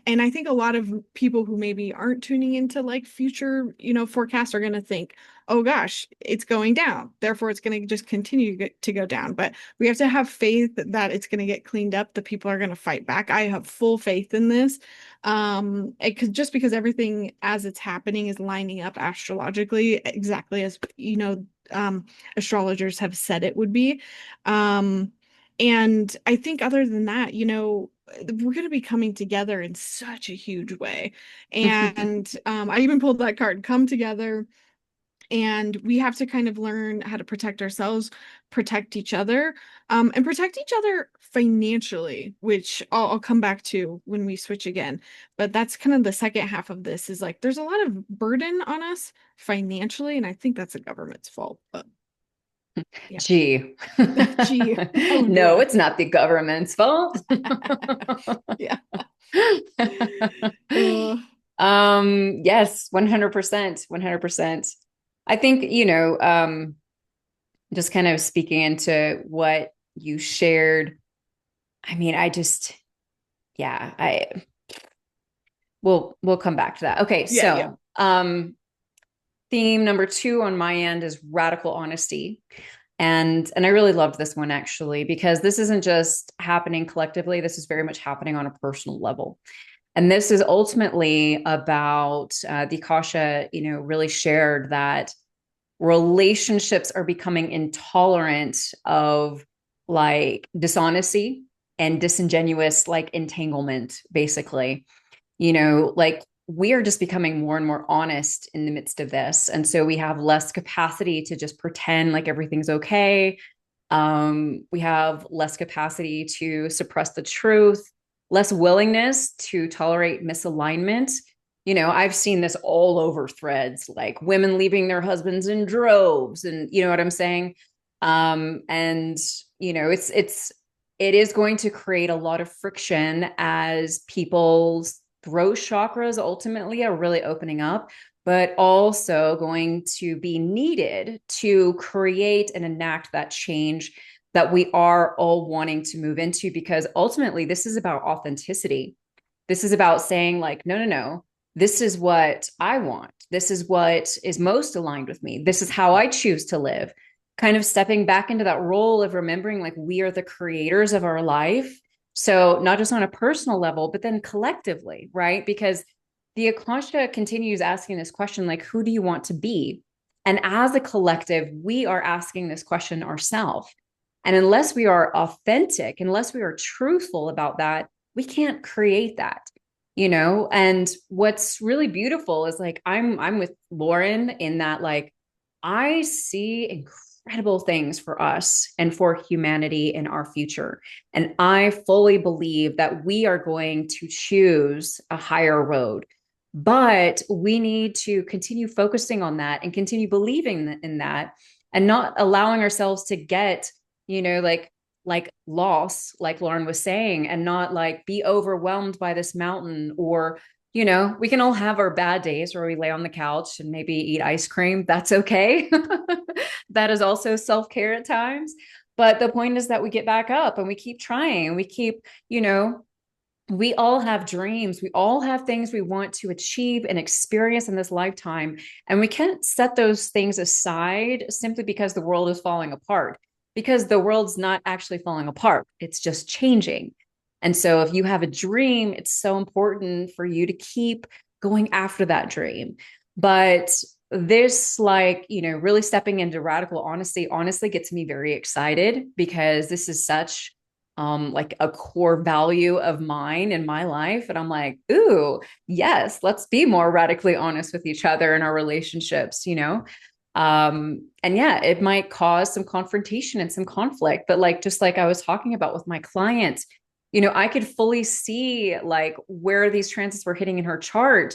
And I think a lot of people who maybe aren't tuning into like future, forecasts are going to think, oh gosh, it's going down, therefore it's going to just continue to go down. But we have to have faith that it's going to get cleaned up, the people are going to fight back. I have full faith in this, because everything as it's happening is lining up astrologically exactly as astrologers have said it would be. And I think other than that, we're going to be coming together in such a huge way. And I even pulled that card, come together. And we have to kind of learn how to protect ourselves, protect each other, and protect each other financially, which I'll come back to when we switch again. But that's kind of the second half of this, is like there's a lot of burden on us financially, and I think that's the government's fault. But yeah. Gee. Gee, oh No, boy. it's not the government's fault. Yeah. Uh, Yes, 100%, 100%. I think, just kind of speaking into what you shared. I mean, yeah, we'll come back to that. Okay. yeah, yeah. So, theme number 2 on my end is radical honesty. And I really loved this one actually, because this isn't just happening collectively. This is very much happening on a personal level. And this is ultimately about the Akasha, really shared that relationships are becoming intolerant of like dishonesty and disingenuous like entanglement, basically. Like we are just becoming more and more honest in the midst of this. And so we have less capacity to just pretend like everything's okay. We have less capacity to suppress the truth, less willingness to tolerate misalignment. I've seen this all over threads, like women leaving their husbands in droves, and you know what I'm saying. And it is going to create a lot of friction as people's throat chakras ultimately are really opening up, but also going to be needed to create and enact that change that we are all wanting to move into, because ultimately this is about authenticity. This is about saying like, no, no, no, this is what I want. This is what is most aligned with me. This is how I choose to live. Kind of stepping back into that role of remembering like we are the creators of our life. So not just on a personal level, but then collectively, right? Because the Akasha continues asking this question, like, who do you want to be? And as a collective, we are asking this question ourselves. And unless we are authentic, unless we are truthful about that, we can't create that, And what's really beautiful is like I'm with Lauren in that, like, I see incredible things for us and for humanity in our future. And I fully believe that we are going to choose a higher road. But we need to continue focusing on that and continue believing in that, and not allowing ourselves to get, like loss, like Lauren was saying, and not like be overwhelmed by this mountain. Or, we can all have our bad days where we lay on the couch and maybe eat ice cream. That's okay. That is also self-care at times. But the point is that we get back up and we keep trying, and we keep, we all have dreams. We all have things we want to achieve and experience in this lifetime. And we can't set those things aside simply because the world is falling apart, because the world's not actually falling apart. It's just changing. And so if you have a dream, it's so important for you to keep going after that dream. But this, like, really stepping into radical honesty honestly gets me very excited because this is such like a core value of mine in my life. And I'm like, ooh, yes, let's be more radically honest with each other in our relationships. And yeah, it might cause some confrontation and some conflict, but like, just like I was talking about with my client, I could fully see like where these transits were hitting in her chart.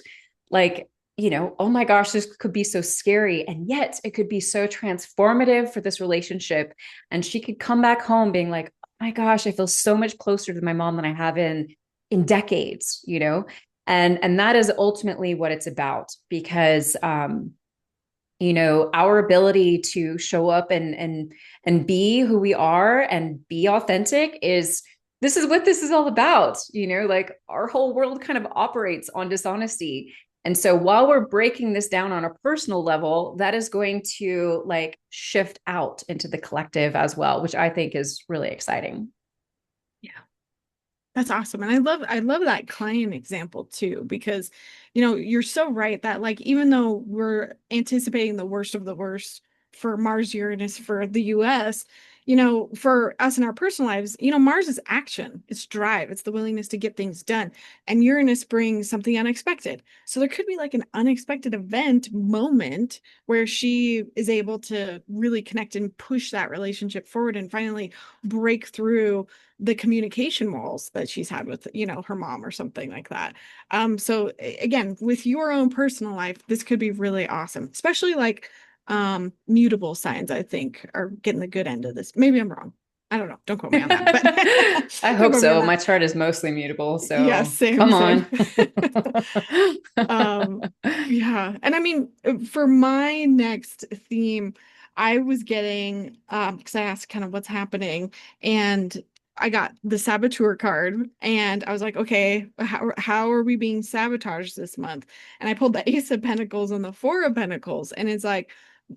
Like, oh my gosh, this could be so scary. And yet it could be so transformative for this relationship. And she could come back home being like, oh my gosh, I feel so much closer to my mom than I have in decades. And that is ultimately what it's about, because our ability to show up and be who we are and be authentic is this is what this is all about. Like our whole world kind of operates on dishonesty. And so while we're breaking this down on a personal level, that is going to like shift out into the collective as well, which I think is really exciting. Yeah. That's awesome. And I love that client example too, because you're so right that like even though we're anticipating the worst of the worst for Mars Uranus for the US, for us in our personal lives, Mars is action, it's drive, it's the willingness to get things done. And Uranus brings something unexpected. So there could be like an unexpected event moment where she is able to really connect and push that relationship forward and finally break through the communication walls that she's had with her mom or something like that. So again, with your own personal life, this could be really awesome, especially like mutable signs, I think, are getting the good end of this. Maybe I'm wrong. I don't know, don't quote me on that, but I don't hope quote me on so. that. My chart is mostly mutable, Yeah, so same, come same. on. um yeah, and I mean, for my next theme, I was getting because I asked kind of what's happening, and I got the saboteur card, and I was like, okay, how are we being sabotaged this month? And I pulled the Ace of Pentacles and the Four of Pentacles, and it's like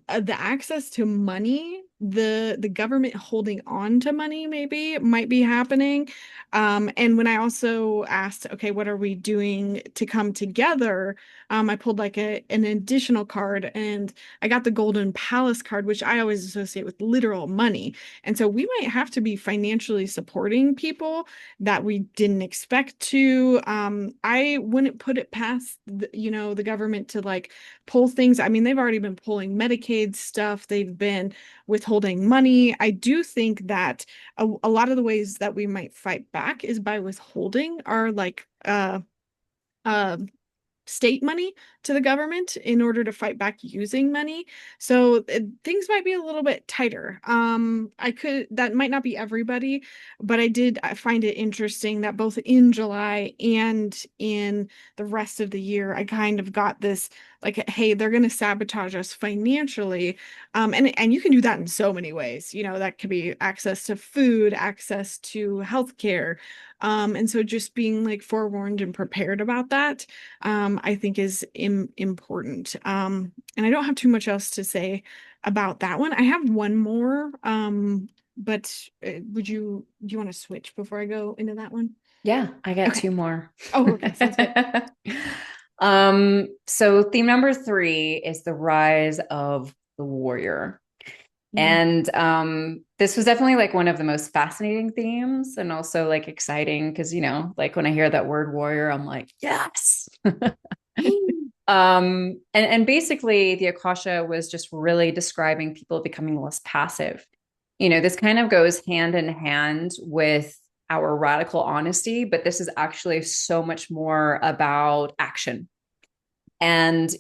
the access to money, the government holding on to money maybe might be happening. And when I also asked, okay, what are we doing to come together? I pulled like an additional card, and I got the Golden Palace card, which I always associate with literal money. And so we might have to be financially supporting people that we didn't expect to. I wouldn't put it past the government to like pull things. I mean, they've already been pulling Medicaid stuff, they've been withholding money. I do think that a lot of the ways that we might fight back is by withholding our like uh state money to the government in order to fight back using money. So things might be a little bit tighter. That might not be everybody, but I find it interesting that both in July and in the rest of the year, I kind of got this like, hey, they're going to sabotage us financially. And you can do that in so many ways. That could be access to food, access to healthcare. And so just being like forewarned and prepared about that, I think is important. And I don't have too much else to say about that one. I have one more, but do you want to switch before I go into that one? Yeah, I got Okay. two more. Oh, okay. Sounds good. So theme number three is the rise of the warrior. Mm. And this was definitely like one of the most fascinating themes and also like exciting because, like when I hear that word warrior, I'm like, yes. And basically the Akasha was just really describing people becoming less passive. This kind of goes hand in hand with our radical honesty, but this is actually so much more about action. And,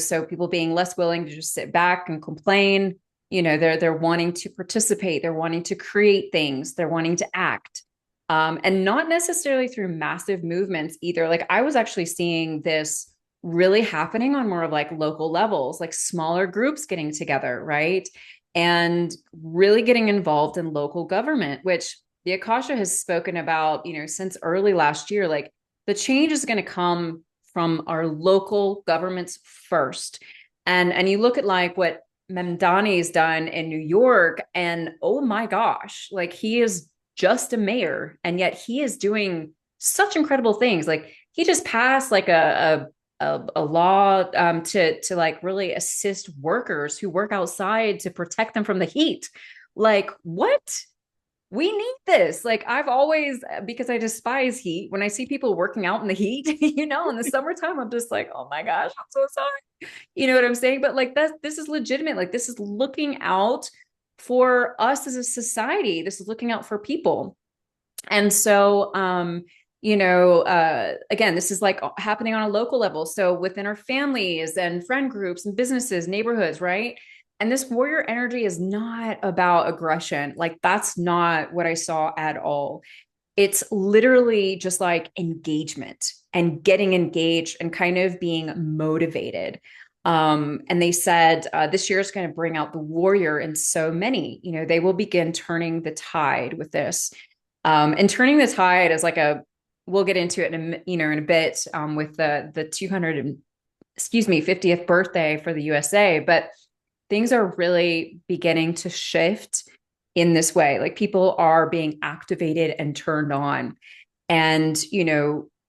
so people being less willing to just sit back and complain, they're wanting to participate, they're wanting to create things, they're wanting to act. And not necessarily through massive movements either. Like I was actually seeing this really happening on more of like local levels, like smaller groups getting together, right? And really getting involved in local government, which the Akasha has spoken about, since early last year. Like the change is going to come from our local governments first. And you look at like what Mamdani's done in New York, and oh my gosh, like he is just a mayor, and yet he is doing such incredible things. Like he just passed like a a law to like really assist workers who work outside to protect them from the heat. Like, what? We need this. Like, I've always, because I despise heat, when I see people working out in the heat, in the summertime, I'm just like, oh my gosh, I'm so sorry. You know what I'm saying? But like, this is legitimate. Like, this is looking out for us as a society. This is looking out for people. And so, again, this is like happening on a local level. So within our families and friend groups and businesses, neighborhoods, right? And this warrior energy is not about aggression. Like, that's not what I saw at all. It's literally just like engagement and getting engaged and kind of being motivated. And they said this year is going to bring out the warrior in so many. They will begin turning the tide with this. And turning the tide is like we'll get into it in a bit with the 200 50th birthday for the USA, but things are really beginning to shift in this way. Like, people are being activated and turned on. And,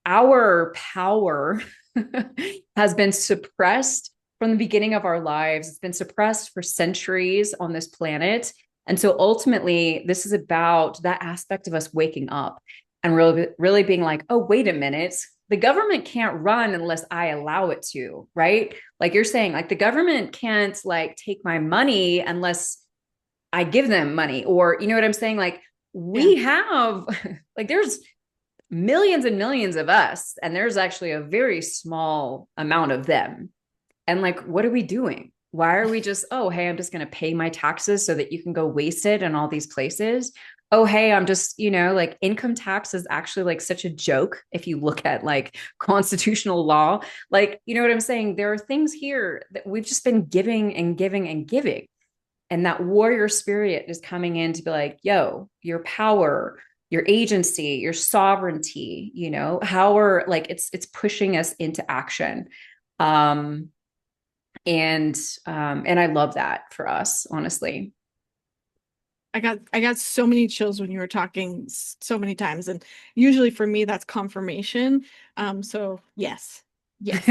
our power has been suppressed from the beginning of our lives. It's been suppressed for centuries on this planet. And so ultimately, this is about that aspect of us waking up and really, really being like, oh, wait a minute. The government can't run unless I allow it to, right? Like you're saying, like the government can't like take my money unless I give them money, or you know what I'm saying? Like, Yeah. we have like there's millions and millions of us, and there's actually a very small amount of them. And like, what are we doing? Why are we just, oh, hey, I'm just going to pay my taxes so that you can go waste it in all these places? Oh, hey, I'm just, like income tax is actually like such a joke if you look at like constitutional law. Like, you know what I'm saying? There are things here that we've just been giving and giving and giving. And that warrior spirit is coming in to be like, yo, your power, your agency, your sovereignty, how are like it's pushing us into action. Um, and I love that for us, honestly. I got so many chills when you were talking so many times, and usually for me that's confirmation. So yes. Yes.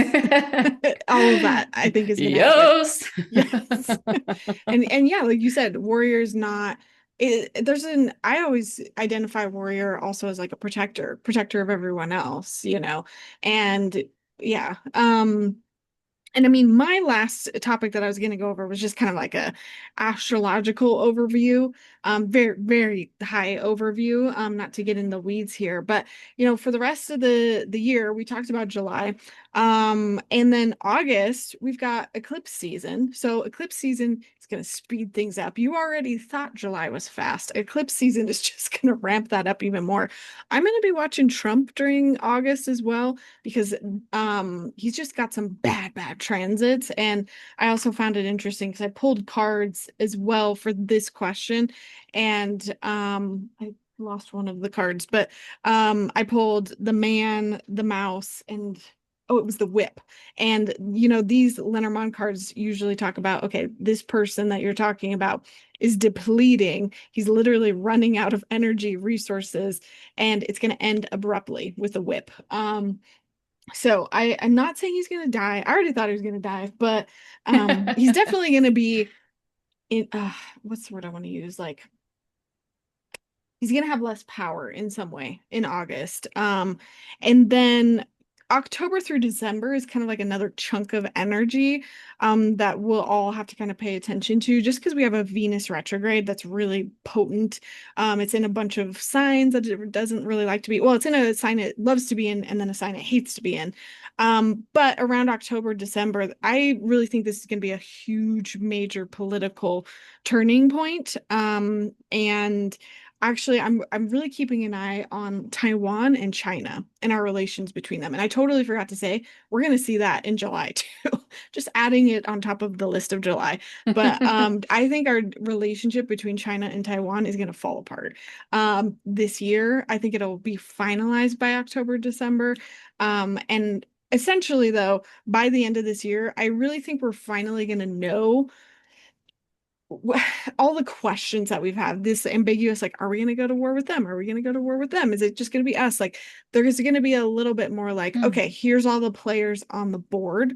All of that I think is going to happen. Yes. Yes. And yeah, like you said, warrior's not there's an I always identify warrior also as like a protector of everyone else, And yeah. And I mean, my last topic that I was going to go over was just kind of like a astrological overview, very, very high overview, not to get in the weeds here, but for the rest of the year, we talked about July, and then August, we've got eclipse season. So eclipse season is going to speed things up. You already thought July was fast. Eclipse season is just going to ramp that up even more. I'm going to be watching Trump during August as well because he's just got some bad transits. And I also found it interesting because I pulled cards as well for this question, and I lost one of the cards, but I pulled the man, the mouse, and oh, it was the whip. And these Lenormand cards usually talk about, okay, this person that you're talking about is depleting. He's literally running out of energy, resources, and it's going to end abruptly with a whip. So I'm not saying he's gonna die. I already thought he was gonna die, but he's definitely gonna be in what's the word I want to use? Like, he's gonna have less power in some way in August. And then October through December is kind of like another chunk of energy that we'll all have to kind of pay attention to, just because we have a Venus retrograde that's really potent. It's in a bunch of signs that it doesn't really like to be. Well, it's in a sign it loves to be in, and then a sign it hates to be in. But around October, December, I really think this is going to be a huge, major political turning point. And actually, I'm really keeping an eye on Taiwan and China and our relations between them. And I totally forgot to say, we're going to see that in July too. Just adding it on top of the list of July. But I think our relationship between China and Taiwan is going to fall apart this year. I think it'll be finalized by October, December. And essentially, though, by the end of this year, I really think we're finally going to know all the questions that we've had, this ambiguous, like, are we going to go to war with them? Are we going to go to war with them? Is it just going to be us? Like, there's going to be a little bit more like, Mm. okay, here's all the players on the board.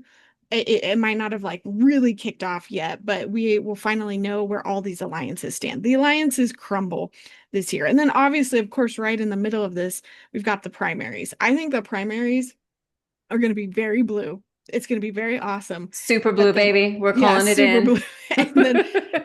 It might not have like really kicked off yet, but we will finally know where all these alliances stand. The alliances crumble this year. And then obviously, of course, right in the middle of this, we've got the primaries. I think the primaries are going to be very blue. It's going to be very awesome. Super blue, But then, baby. We're yeah, calling it super blue. in.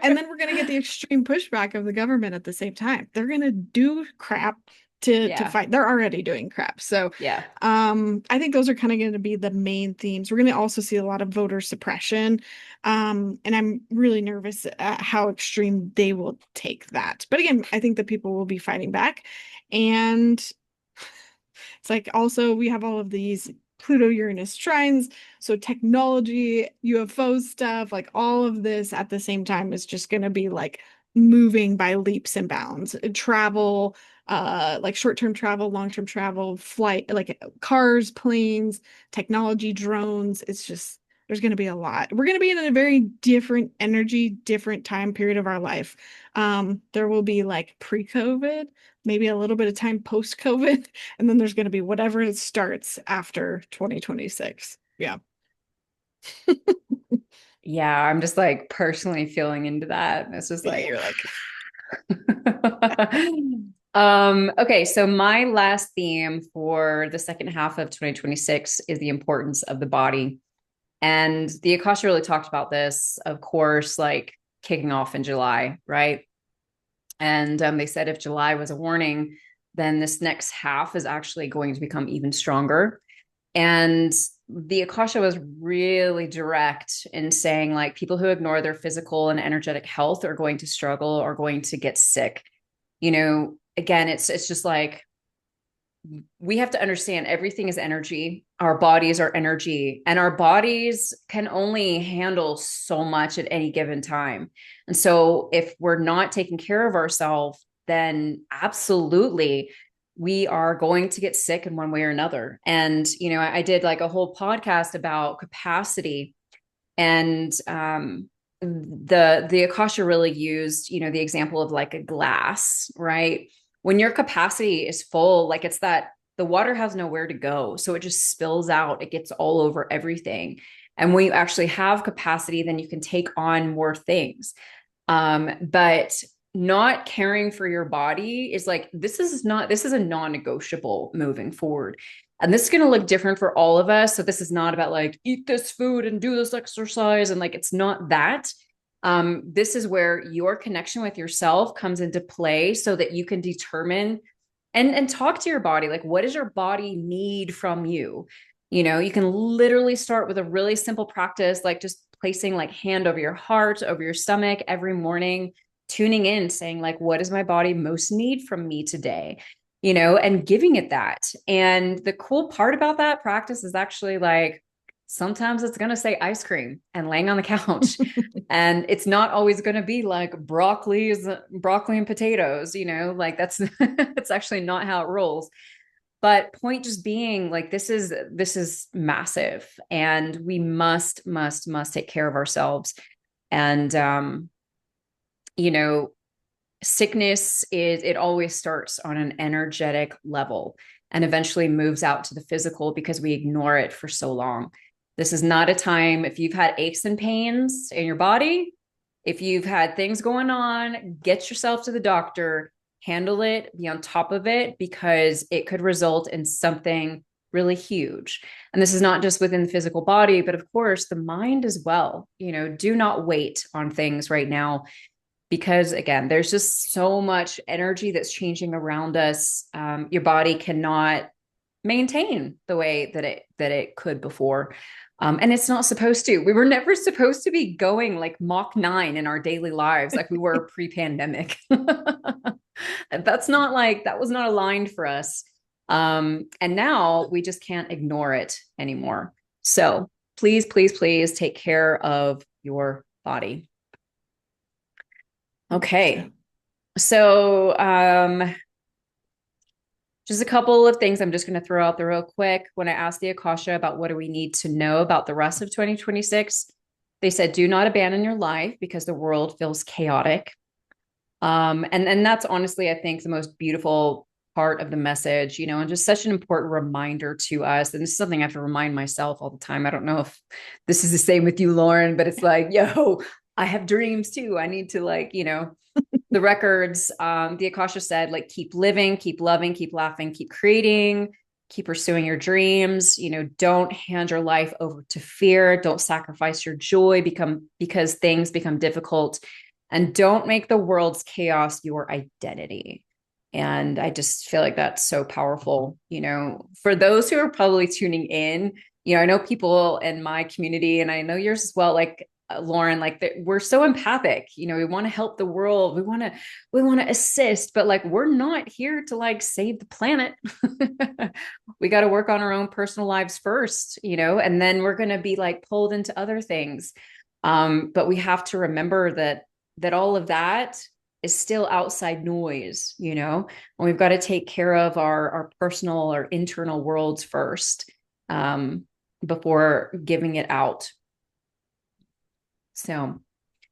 And then we're going to get the extreme pushback of the government at the same time. They're going to do crap to Yeah. fight. They're already doing crap. So, Yeah. I think those are kind of going to be the main themes. We're going to also see a lot of voter suppression. And I'm really nervous at how extreme they will take that. But again, I think the people will be fighting back. And it's like also we have all of these Pluto Uranus trines, so technology, UFO stuff, like all of this at the same time is just going to be like moving by leaps and bounds. Travel, like short-term travel, long-term travel, flight, like cars, planes, technology, drones. It's just there's going to be a lot. We're going to be in a very different energy, different time period of our life. There will be like pre-COVID, maybe a little bit of time post-COVID, and then there's going to be whatever it starts after 2026. Yeah. Yeah. I'm just like personally feeling into that. It's just Yeah, like, you're like, okay, so my last theme for the second half of 2026 is the importance of the body. And the Akasha really talked about this, of course, like kicking off in July, right? And they said if July was a warning, then this next half is actually going to become even stronger. And the Akasha was really direct in saying, like, people who ignore their physical and energetic health are going to struggle or going to get sick. Again, it's just like we have to understand everything is energy. Our bodies are energy, and our bodies can only handle so much at any given time. And so, if we're not taking care of ourselves, then absolutely we are going to get sick in one way or another. And, I did like a whole podcast about capacity, and the Akasha really used, the example of like a glass, right? When your capacity is full, like it's that the water has nowhere to go. So it just spills out, it gets all over everything. And when you actually have capacity, then you can take on more things. But not caring for your body is like, this is a non-negotiable moving forward. And this is going to look different for all of us. So this is not about like, eat this food and do this exercise. And like, it's not that. This is where your connection with yourself comes into play so that you can determine and talk to your body. Like, what does your body need from you? You can literally start with a really simple practice, like just placing like hand over your heart, over your stomach every morning, tuning in, saying like, what does my body most need from me today? And giving it that. And the cool part about that practice is actually like, sometimes it's going to say ice cream and laying on the couch. And it's not always going to be like broccoli and potatoes, like that's, it's actually not how it rolls. But point just being like, this is massive, and we must take care of ourselves. And, you know, sickness it always starts on an energetic level and eventually moves out to the physical because we ignore it for so long. This is not a time, if you've had aches and pains in your body, if you've had things going on, get yourself to the doctor, handle it, be on top of it, because it could result in something really huge. And this is not just within the physical body, but of course the mind as well. Do not wait on things right now, because again, there's just so much energy that's changing around us. Your body cannot maintain the way that it could before. And it's not supposed to. We were never supposed to be going like Mach 9 in our daily lives like we were pre-pandemic. That was not aligned for us. And now we just can't ignore it anymore. So please, please, please take care of your body. Okay. So, just a couple of things I'm just going to throw out there real quick. When I asked the Akasha about what do we need to know about the rest of 2026, They said, do not abandon your life because the world feels chaotic. And that's honestly, I think, the most beautiful part of the message, and just such an important reminder to us. And this is something I have to remind myself all the time. I don't know if this is the same with you, Lauren, but it's like, yo, I have dreams too. I need to, like, the records, the Akasha said, like, keep living, keep loving, keep laughing, keep creating, keep pursuing your dreams. Don't hand your life over to fear. Don't sacrifice your joy because things become difficult, and don't make the world's chaos your identity. And I just feel like that's so powerful. For those who are probably tuning in, I know people in my community, and I know yours as well, like, Lauren, like, that we're so empathic. We want to help the world. We want to assist, but, like, we're not here to, like, save the planet. We got to work on our own personal lives first, and then we're going to be, like, pulled into other things. But we have to remember that all of that is still outside noise, and we've got to take care of our personal or internal worlds first, before giving it out. So,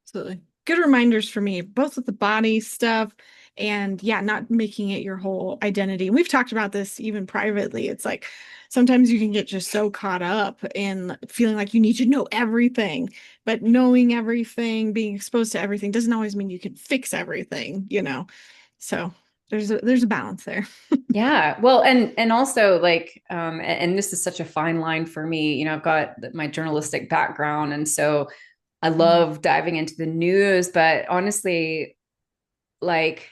Absolutely. Good reminders for me, both with the body stuff and yeah, not making it your whole identity. We've talked about this even privately. It's like sometimes you can get just so caught up in feeling like you need to know everything, but knowing everything, being exposed to everything doesn't always mean you can fix everything. So there's a balance there. yeah. Well, and also, like, and this is such a fine line for me. I've got my journalistic background, and so I Mhm. love diving into the news, but honestly, like,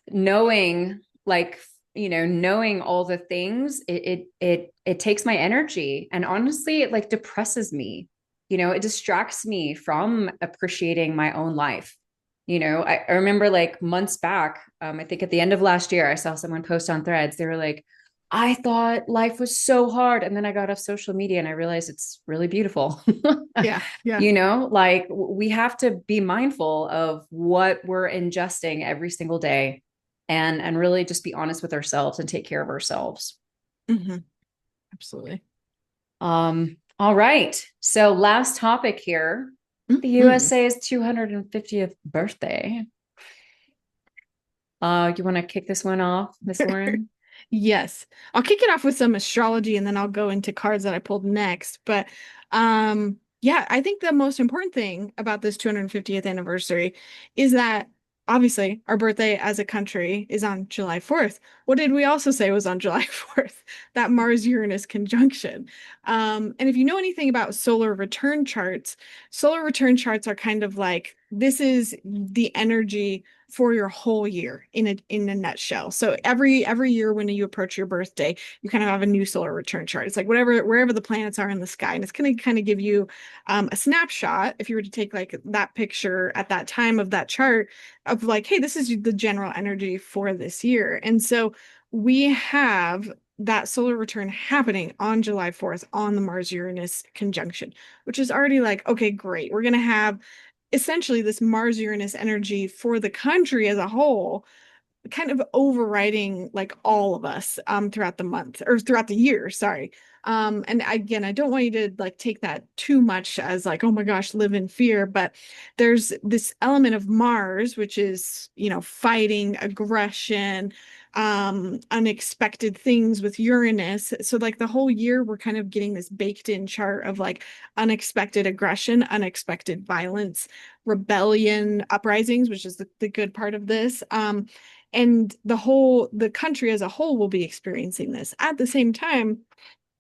knowing, like, knowing all the things, it takes my energy, and honestly, it, like, depresses me. It distracts me from appreciating my own life. I remember, like, months back, I think at the end of last year, I saw someone post on Threads. They were like, I thought life was so hard, and then I got off social media and I realized it's really beautiful. Yeah, yeah. Like, we have to be mindful of what we're ingesting every single day, and really just be honest with ourselves and take care of ourselves. Hmm. Absolutely. All right. So, last topic here. The Mhm. USA's 250th birthday. You want to kick this one off, Miss Lauren? Yes. I'll kick it off with some astrology and then I'll go into cards that I pulled next. But yeah, I think the most important thing about this 250th anniversary is that obviously our birthday as a country is on July 4th. What did we also say was on July 4th? That Mars-Uranus conjunction. And if you know anything about solar return charts are kind of like this is the energy for your whole year in a nutshell. So every year when you approach your birthday, you kind of have a new solar return chart. It's like wherever the planets are in the sky, and it's going to kind of give you a snapshot. If you were to take like that picture at that time of that chart of like, hey, this is the general energy for this year, and so we have that solar return happening on July 4th on the Mars Uranus conjunction, which is already like, okay, great. We're going to have essentially this Mars Uranus energy for the country as a whole, kind of overriding like all of us throughout the month or throughout the year, sorry. And again, I don't want you to like take that too much as like, oh my gosh, live in fear, but there's this element of Mars, which is, fighting, aggression, unexpected things with Uranus. So like the whole year we're kind of getting this baked in chart of like unexpected aggression, unexpected violence, rebellion, uprisings, which is the good part of this. And the country as a whole will be experiencing this at the same time.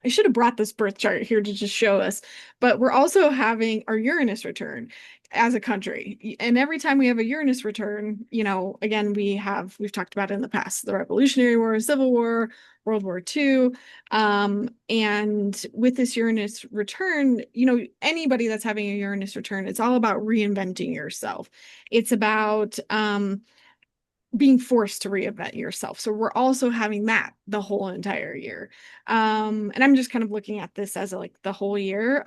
I should have brought this birth chart here to just show us, but we're also having our Uranus return as a country. And every time we have a Uranus return, again, we've talked about it in the past, the Revolutionary War, Civil War, World War II. And with this Uranus return, anybody that's having a Uranus return, it's all about reinventing yourself. It's about being forced to reinvent yourself. So we're also having that the whole entire year. And I'm just kind of looking at this as like the whole year.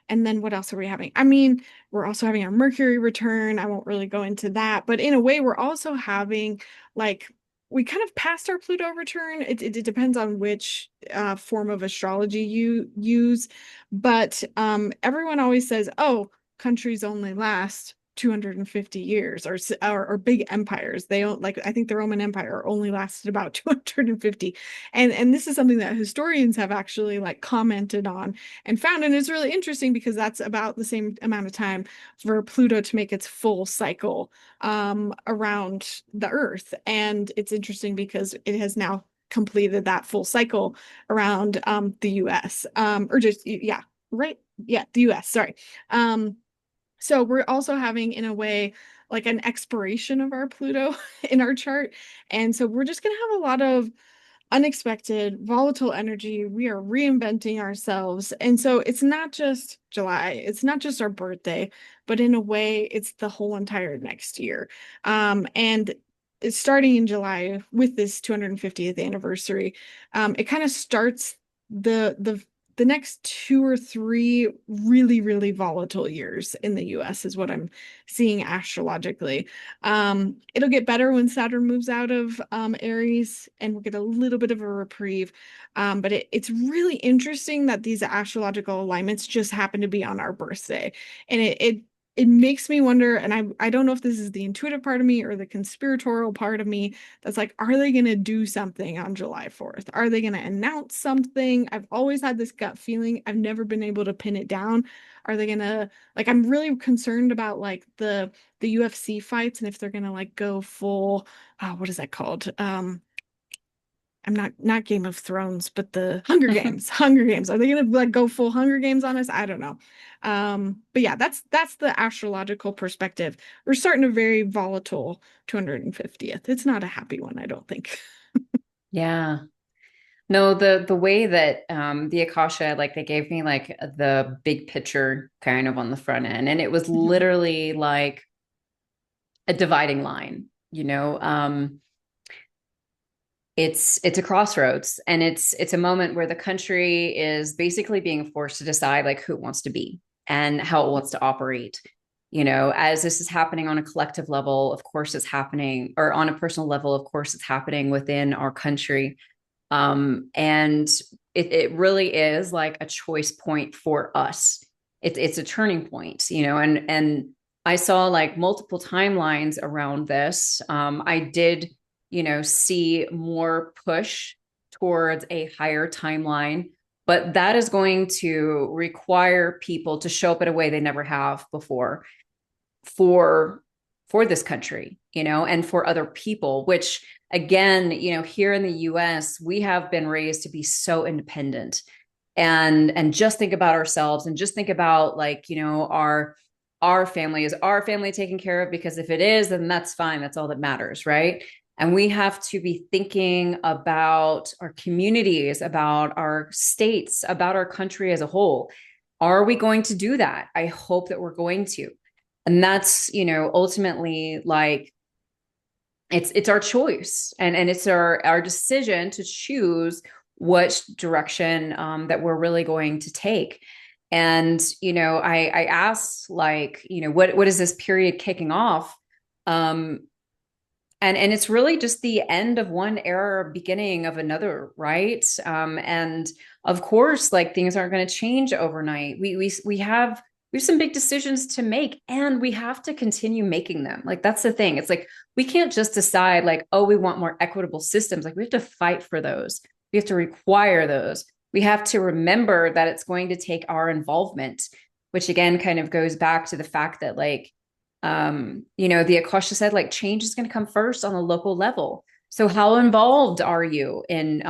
And then what else are we having? I mean, we're also having our Mercury return. I won't really go into that, but in a way, we're also having like we kind of passed our Pluto return. It depends on which form of astrology you use, but everyone always says, "Oh, countries only last 250 years," or big empires. They don't like. I think the Roman Empire only lasted about 250, and this is something that historians have actually like commented on and found, and it's really interesting because that's about the same amount of time for Pluto to make its full cycle around the Earth. And it's interesting because it has now completed that full cycle around the US. Or just, yeah, right? Yeah, the US, sorry. So we're also having, in a way, like an expiration of our Pluto in our chart. And so we're just going to have a lot of unexpected, volatile energy. We are reinventing ourselves. And so it's not just July, it's not just our birthday, but in a way, it's the whole entire next year. And it's starting in July with this 250th anniversary. It kind of starts the next 2 or 3 really, really volatile years in the US is what I'm seeing astrologically. It'll get better when Saturn moves out of Aries and we'll get a little bit of a reprieve. But it's really interesting that these astrological alignments just happen to be on our birthday. And it makes me wonder, and I don't know if this is the intuitive part of me or the conspiratorial part of me that's like, are they going to do something on July 4th? Are they going to announce something? I've always had this gut feeling. I've never been able to pin it down. Are they going to like I'm really concerned about like the UFC fights and if they're going to like go full what is that called? I'm not Game of Thrones, but the Hunger Games. Hunger Games. Are they gonna like go full Hunger Games on us? I don't know. But yeah, that's the astrological perspective. We're starting a very volatile 250th. It's not a happy one, I don't think. Yeah. No, the way that the Akasha, like they gave me like the big picture kind of on the front end, and it was Mhm. literally like a dividing line, it's a crossroads, and it's a moment where the country is basically being forced to decide like who it wants to be and how it wants to operate. As this is happening on a collective level, of course it's happening, or on a personal level, of course it's happening within our country. And it really is like a choice point for us. It's a turning point, and I saw like multiple timelines around this. I did, see more push towards a higher timeline, but that is going to require people to show up in a way they never have before for for this country, and for other people, which again, here in the US, we have been raised to be so independent and just think about ourselves and just think about like, our family. Is our family taken care of? Because if it is, then that's fine. That's all that matters, right? And we have to be thinking about our communities, about our states, about our country as a whole. Are we going to do that? I hope that we're going to. And that's, ultimately like it's our choice, and it's our decision to choose what direction that we're really going to take. And I asked, like, what is this period kicking off? And it's really just the end of one era, beginning of another, right? And of course, like things aren't going to change overnight. We have some big decisions to make, and we have to continue making them. Like that's the thing. It's like we can't just decide like, oh, we want more equitable systems. Like we have to fight for those. We have to require those. We have to remember that it's going to take our involvement, which again kind of goes back to the fact that like the Akasha said like change is going to come first on a local level. So how involved are you in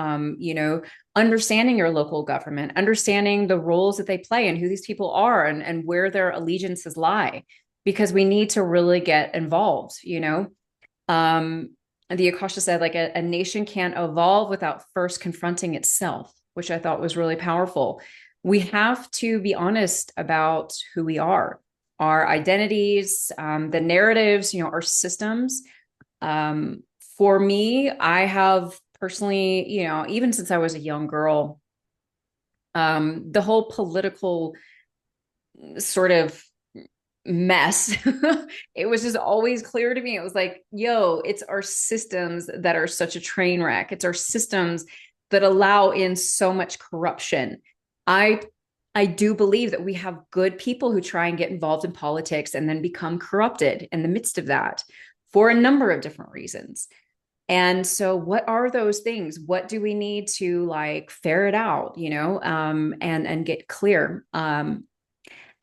understanding your local government, understanding the roles that they play and who these people are, and where their allegiances lie? Because we need to really get involved. And the Akasha said like a nation can't evolve without first confronting itself, which I thought was really powerful. We have to be honest about who we are, our identities, the narratives, our systems. For me, I have personally, even since I was a young girl, the whole political sort of mess. It was just always clear to me. It was like, yo, it's our systems that are such a train wreck. It's our systems that allow in so much corruption. I I do believe that we have good people who try and get involved in politics and then become corrupted in the midst of that for a number of different reasons. And so what are those things? What do we need to like ferret out, and get clear?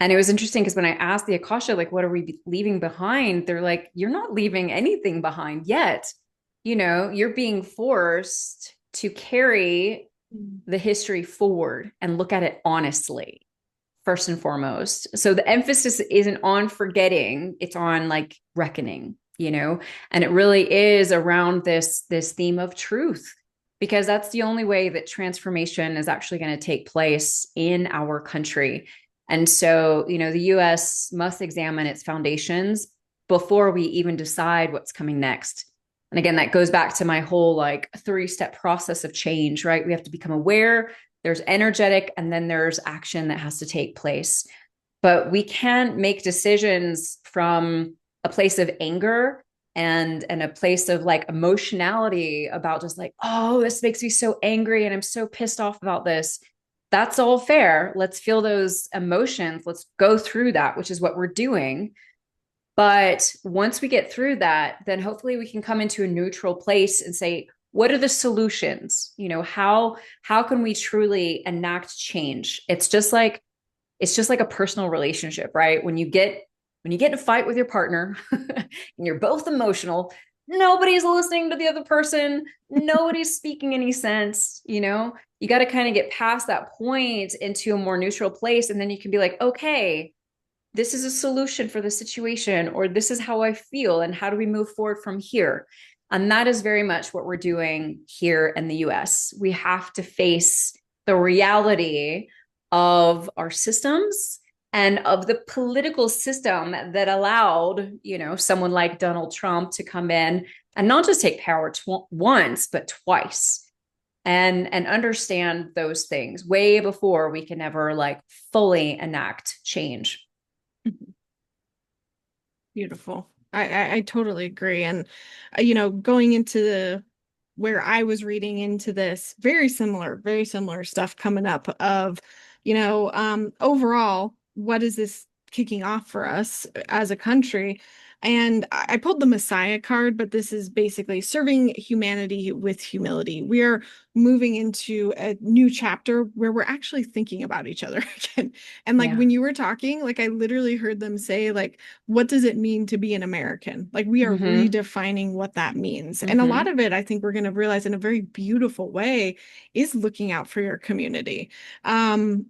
And it was interesting because when I asked the Akasha, like, what are we leaving behind? They're like, you're not leaving anything behind yet. You're being forced to carry the history forward and look at it honestly, first and foremost. So the emphasis isn't on forgetting, it's on like reckoning, and it really is around this theme of truth, because that's the only way that transformation is actually going to take place in our country. And so, the US must examine its foundations before we even decide what's coming next. And again, that goes back to my whole like 3-step process of change, right? We have to become aware, there's energetic, and then there's action that has to take place. But we can't make decisions from a place of anger and a place of like emotionality about just like, oh, this makes me so angry and I'm so pissed off about this. That's all fair. Let's feel those emotions. Let's go through that, which is what we're doing. But once we get through that, then hopefully we can come into a neutral place and say, what are the solutions? How can we truly enact change? It's just like a personal relationship, right? When you get in a fight with your partner and you're both emotional, nobody's listening to the other person, nobody's speaking any sense. You got to kind of get past that point into a more neutral place, and then you can be like, okay, this is a solution for the situation, or this is how I feel, and how do we move forward from here? And that is very much what we're doing here in the US. We have to face the reality of our systems and of the political system that allowed, someone like Donald Trump to come in and not just take power once, but twice, and understand those things way before we can ever like fully enact change. Beautiful. I totally agree. And, going into where I was reading into this, very similar stuff coming up of, overall, what is this kicking off for us as a country? And I pulled the Messiah card, but this is basically serving humanity with humility. We are moving into a new chapter where we're actually thinking about each other again. And like Yeah. when you were talking, like I literally heard them say, like, what does it mean to be an American? Like we are Mm-hmm. redefining what that means. And a lot Mm-hmm. of it, I think we're going to realize in a very beautiful way is looking out for your community. And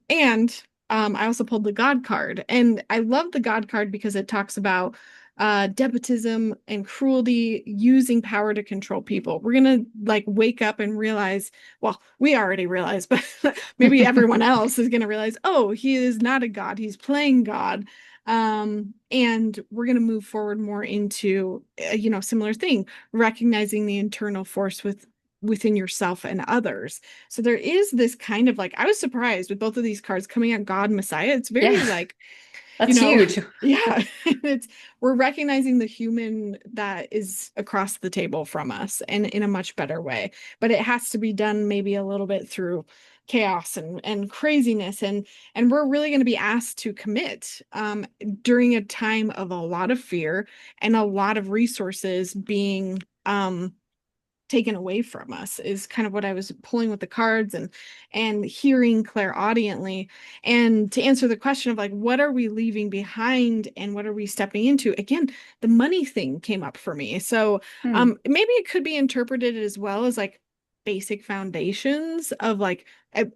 I also pulled the God card. And I love the God card because it talks about despotism and cruelty using power to control people. We're gonna like wake up and realize, well, we already realized, but maybe everyone else is gonna realize, oh, he is not a god, he's playing God. And we're gonna move forward more into similar thing, recognizing the internal force within yourself and others. So there is this kind of like, I was surprised with both of these cards coming out, God Messiah. It's very Yeah, like, you that's know, huge. yeah, it's we're recognizing the human that is across the table from us and in a much better way. But it has to be done maybe a little bit through chaos and craziness and we're really going to be asked to commit during a time of a lot of fear and a lot of resources being taken away from us is kind of what I was pulling with the cards and hearing clairaudiently. And to answer the question of like, what are we leaving behind and what are we stepping into? Again, the money thing came up for me. So Hmm. maybe it could be interpreted as well as like basic foundations of like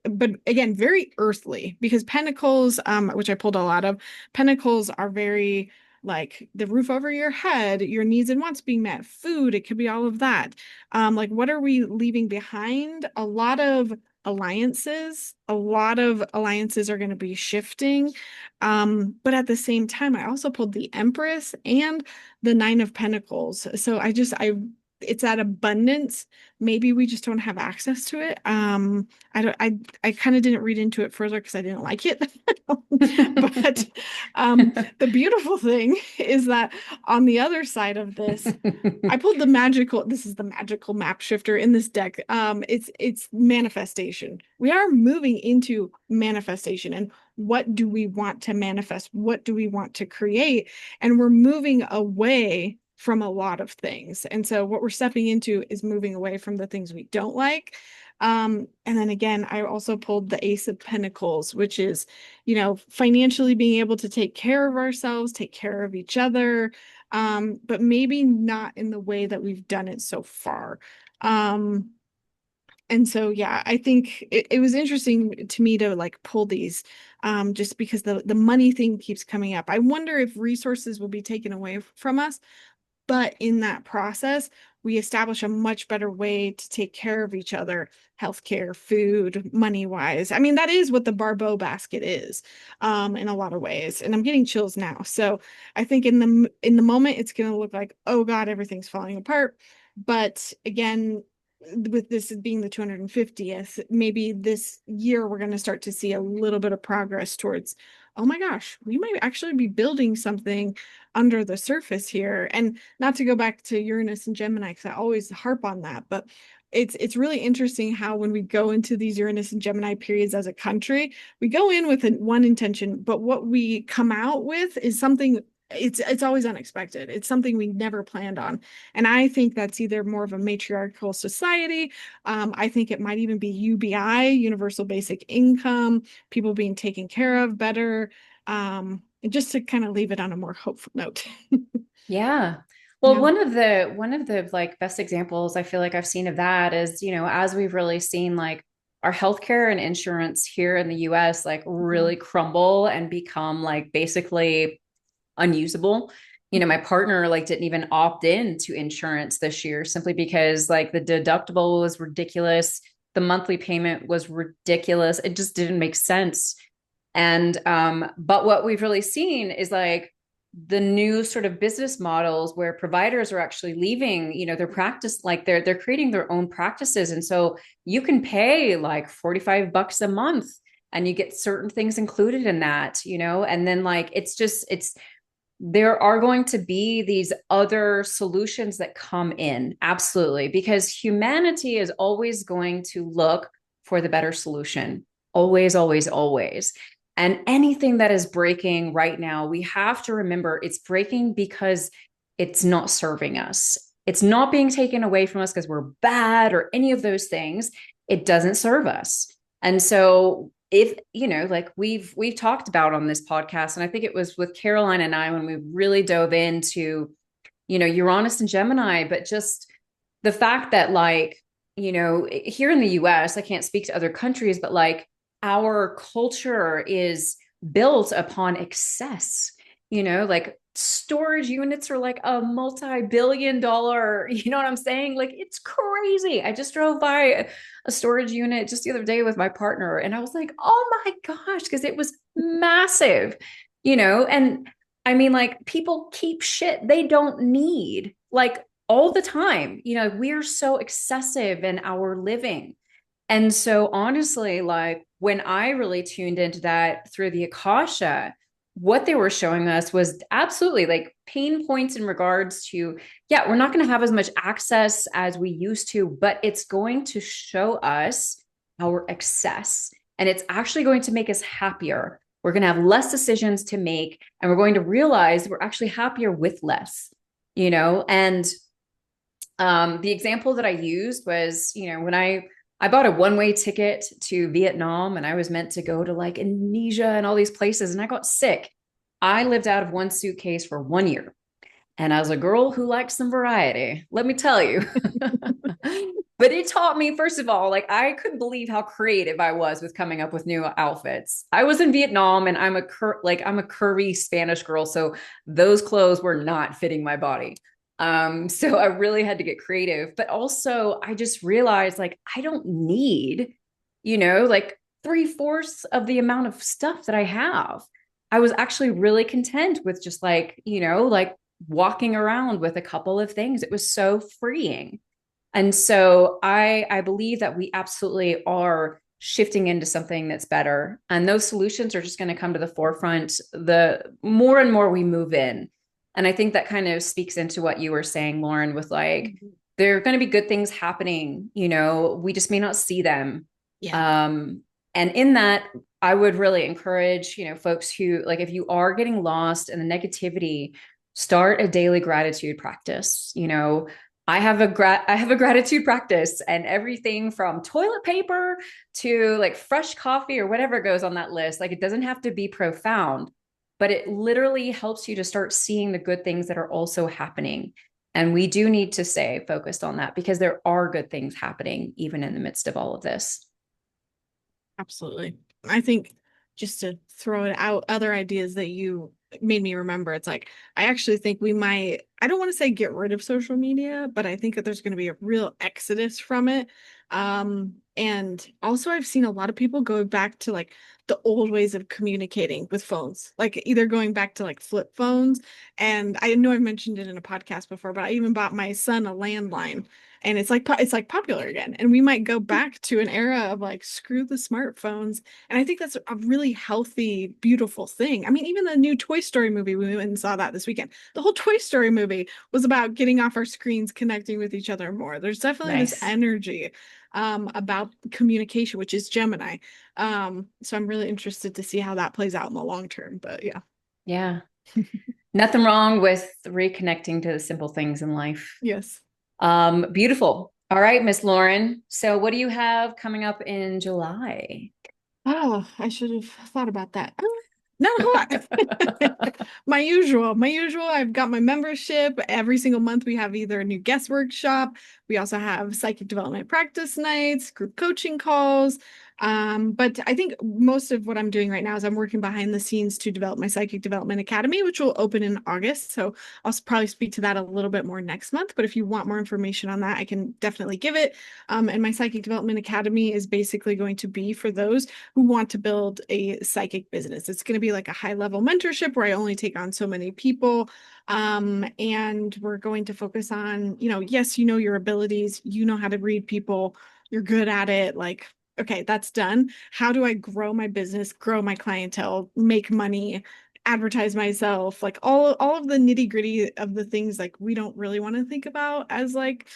but again very earthly because pentacles which I pulled a lot of pentacles are very like the roof over your head, your needs and wants being met, food, it could be all of that. Like what are we leaving behind? A lot of alliances are going to be shifting. But at the same time, I also pulled the Empress and the Nine of Pentacles. So I it's that abundance. Maybe we just don't have access to it. I don't, I kind of didn't read into it further because I didn't like it. But the beautiful thing is that on the other side of this, I pulled this is the magical map shifter in this deck. It's manifestation. We are moving into manifestation, and what do we want to manifest? What do we want to create? And we're moving away from a lot of things. And so what we're stepping into is moving away from the things we don't like. And then again, I also pulled the Ace of Pentacles, which is, financially being able to take care of ourselves, take care of each other, but maybe not in the way that we've done it so far. And so, yeah, I think it was interesting to me to like pull these, just because the money thing keeps coming up. I wonder if resources will be taken away from us, but in that process, we establish a much better way to take care of each other, healthcare, food, money wise. I mean, that is what the Barbeau basket is, in a lot of ways. And I'm getting chills now. So I think in the moment, it's going to look like, oh God, everything's falling apart. But again, with this being the 250th, maybe this year we're going to start to see a little bit of progress towards, oh my gosh, we might actually be building something under the surface here. And not to go back to Uranus and Gemini, because I always harp on that, but it's really interesting how when we go into these Uranus and Gemini periods as a country, we go in with one intention, but what we come out with is something. It's always unexpected. It's something we never planned on. And I think that's either more of a matriarchal society. I think it might even be UBI, universal basic income, people being taken care of better. And just to kind of leave it on a more hopeful note. Yeah. Well, Yeah. one of the like best examples I feel like I've seen of that is, as we've really seen like our healthcare and insurance here in the US like Mhm. really crumble and become like basically unusable. My partner like didn't even opt in to insurance this year simply because like the deductible was ridiculous. The monthly payment was ridiculous. It just didn't make sense. And but what we've really seen is like the new sort of business models where providers are actually leaving, their practice, like they're creating their own practices. And so you can pay like $45 a month and you get certain things included in that, and then like it's there are going to be these other solutions that come in. Absolutely. Because humanity is always going to look for the better solution. Always, always, always. And anything that is breaking right now, we have to remember it's breaking because it's not serving us. It's not being taken away from us because we're bad or any of those things. It doesn't serve us. And so if like we've talked about on this podcast, and I think it was with Caroline and I when we really dove into Uranus and Gemini, but just the fact that like here in the US, I can't speak to other countries, but like our culture is built upon excess. Like storage units are like a multi-billion dollar, you know what I'm saying? Like it's crazy. I just drove by a storage unit just the other day with my partner and I was like, oh my gosh, because it was massive, and I mean, like people keep shit they don't need, like all the time. We're so excessive in our living. And so honestly, like when I really tuned into that through the Akasha, what they were showing us was absolutely like pain points in regards to, yeah, we're not going to have as much access as we used to, but it's going to show us our excess. And it's actually going to make us happier. We're going to have less decisions to make, and we're going to realize we're actually happier with less, and the example that I used was, when I bought a one-way ticket to Vietnam and I was meant to go to like Indonesia and all these places and I got sick. I lived out of one suitcase for 1 year. And as a girl who likes some variety, let me tell you. But it taught me, first of all, like I couldn't believe how creative I was with coming up with new outfits. I was in Vietnam and I'm a curvy Spanish girl, so those clothes were not fitting my body. So I really had to get creative, but also I just realized like I don't need, like three-fourths of the amount of stuff that I have. I was actually really content with just like, like walking around with a couple of things. It was so freeing. And so I believe that we absolutely are shifting into something that's better. And those solutions are just going to come to the forefront the more and more we move in. And I think that kind of speaks into what you were saying, Lauren, with like, Mhm. there are going to be good things happening, we just may not see them. Yeah. Um, and in that, I would really encourage, folks who like, if you are getting lost in the negativity, start a daily gratitude practice. I have a gratitude practice, and everything from toilet paper to like fresh coffee or whatever goes on that list. Like, it doesn't have to be profound, but it literally helps you to start seeing the good things that are also happening. And we do need to stay focused on that because there are good things happening even in the midst of all of this. Absolutely. I think just to throw it out, other ideas that you made me remember, it's like, I actually think we might, I don't want to say get rid of social media, but I think that there's going to be a real exodus from it. And also I've seen a lot of people go back to like the old ways of communicating with phones, like either going back to like flip phones. And I know I've mentioned it in a podcast before, but I even bought my son a landline, and it's like popular again, and we might go back to an era of like screw the smartphones. And I think that's a really healthy, beautiful thing. I mean, even the new Toy Story movie, we went and saw that this weekend. The whole Toy Story movie was about getting off our screens, connecting with each other more. There's definitely this Nice. energy about communication, which is Gemini. So I'm really interested to see how that plays out in the long term, but yeah. Yeah. Nothing wrong with reconnecting to the simple things in life. Yes. Beautiful. All right, Miss Lauren. So, what do you have coming up in July? Oh, I should have thought about that. Not a lot. My usual. I've got my membership. Every single month we have either a new guest workshop. We also have psychic development practice nights, group coaching calls. But I think most of what I'm doing right now is I'm working behind the scenes to develop my Psychic Development Academy, which will open in August. So I'll probably speak to that a little bit more next month. But if you want more information on that, I can definitely give it. And my Psychic Development Academy is basically going to be for those who want to build a psychic business. It's going to be like a high level mentorship where I only take on so many people. And we're going to focus on, yes, you know your abilities, you know how to read people, you're good at it. Like, okay, that's done. How do I grow my business, grow my clientele, make money, advertise myself, like all of the nitty gritty of the things like we don't really want to think about as like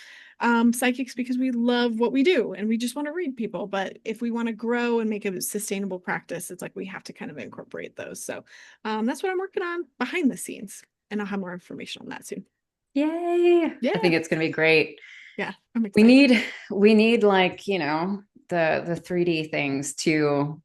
psychics, because we love what we do and we just want to read people. But if we want to grow and make a sustainable practice, it's like we have to kind of incorporate those. So that's what I'm working on behind the scenes. And I'll have more information on that soon. Yay. I Yeah. think it's going to be great. Yeah. I'm We excited. need we need like, the 3D things to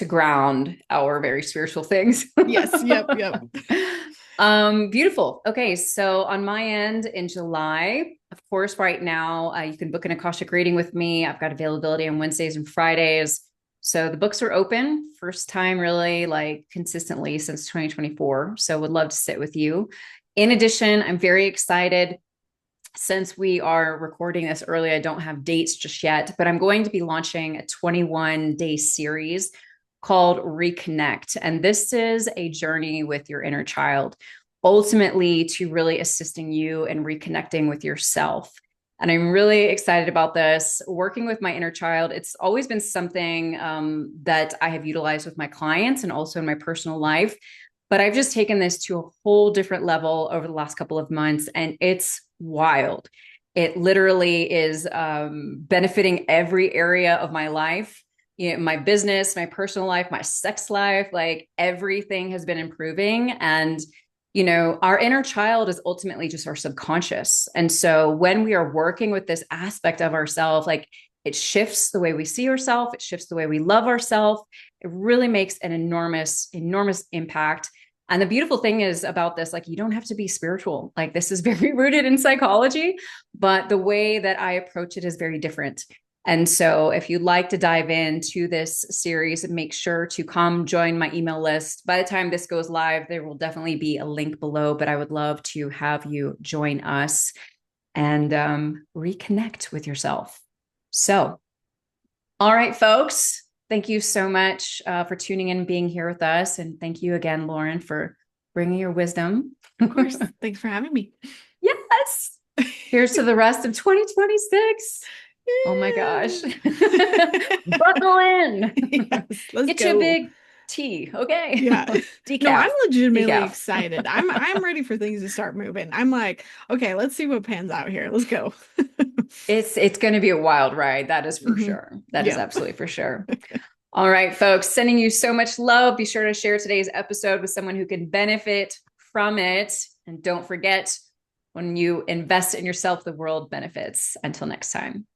ground our very spiritual things. Yes. Yep. Yep. Beautiful. Okay, so on my end in July, of course, right now you can book an Akashic reading with me. I've got availability on Wednesdays and Fridays. So the books are open. First time really like consistently since 2024. So would love to sit with you. In addition, I'm very excited since we are recording this early. I don't have dates just yet, but I'm going to be launching a 21-day series called Reconnect. And this is a journey with your inner child, ultimately to really assisting you in reconnecting with yourself. And I'm really excited about this. Working with my inner child, it's always been something that I have utilized with my clients and also in my personal life. But I've just taken this to a whole different level over the last couple of months, and it's wild. It literally is benefiting every area of my life, my business, my personal life, my sex life, like everything has been improving. And, our inner child is ultimately just our subconscious. And so when we are working with this aspect of ourselves, like it shifts the way we see ourselves, it shifts the way we love ourselves. It really makes an enormous, enormous impact. And the beautiful thing is about this, like, you don't have to be spiritual. Like, this is very rooted in psychology, but the way that I approach it is very different. And so if you'd like to dive into this series, make sure to come join my email list. By the time this goes live, there will definitely be a link below, but I would love to have you join us and reconnect with yourself. So, all right, folks. Thank you so much for tuning in and being here with us. And thank you again, Lauren, for bringing your wisdom. Of course. Thanks for having me. Yes. Here's to the rest of 2026. Oh my gosh. Buckle in. Yes, let's Get you a go. big tea. Okay. Yeah. No, I'm Decaf. legitimately Decaf. excited. I'm ready for things to start moving. I'm like, okay, let's see what pans out here. Let's go. It's going to be a wild ride. That is for Hmm. sure. That is Yep. absolutely for sure. All right, folks, sending you so much love. Be sure to share today's episode with someone who can benefit from it. And don't forget, when you invest in yourself, the world benefits. Until next time.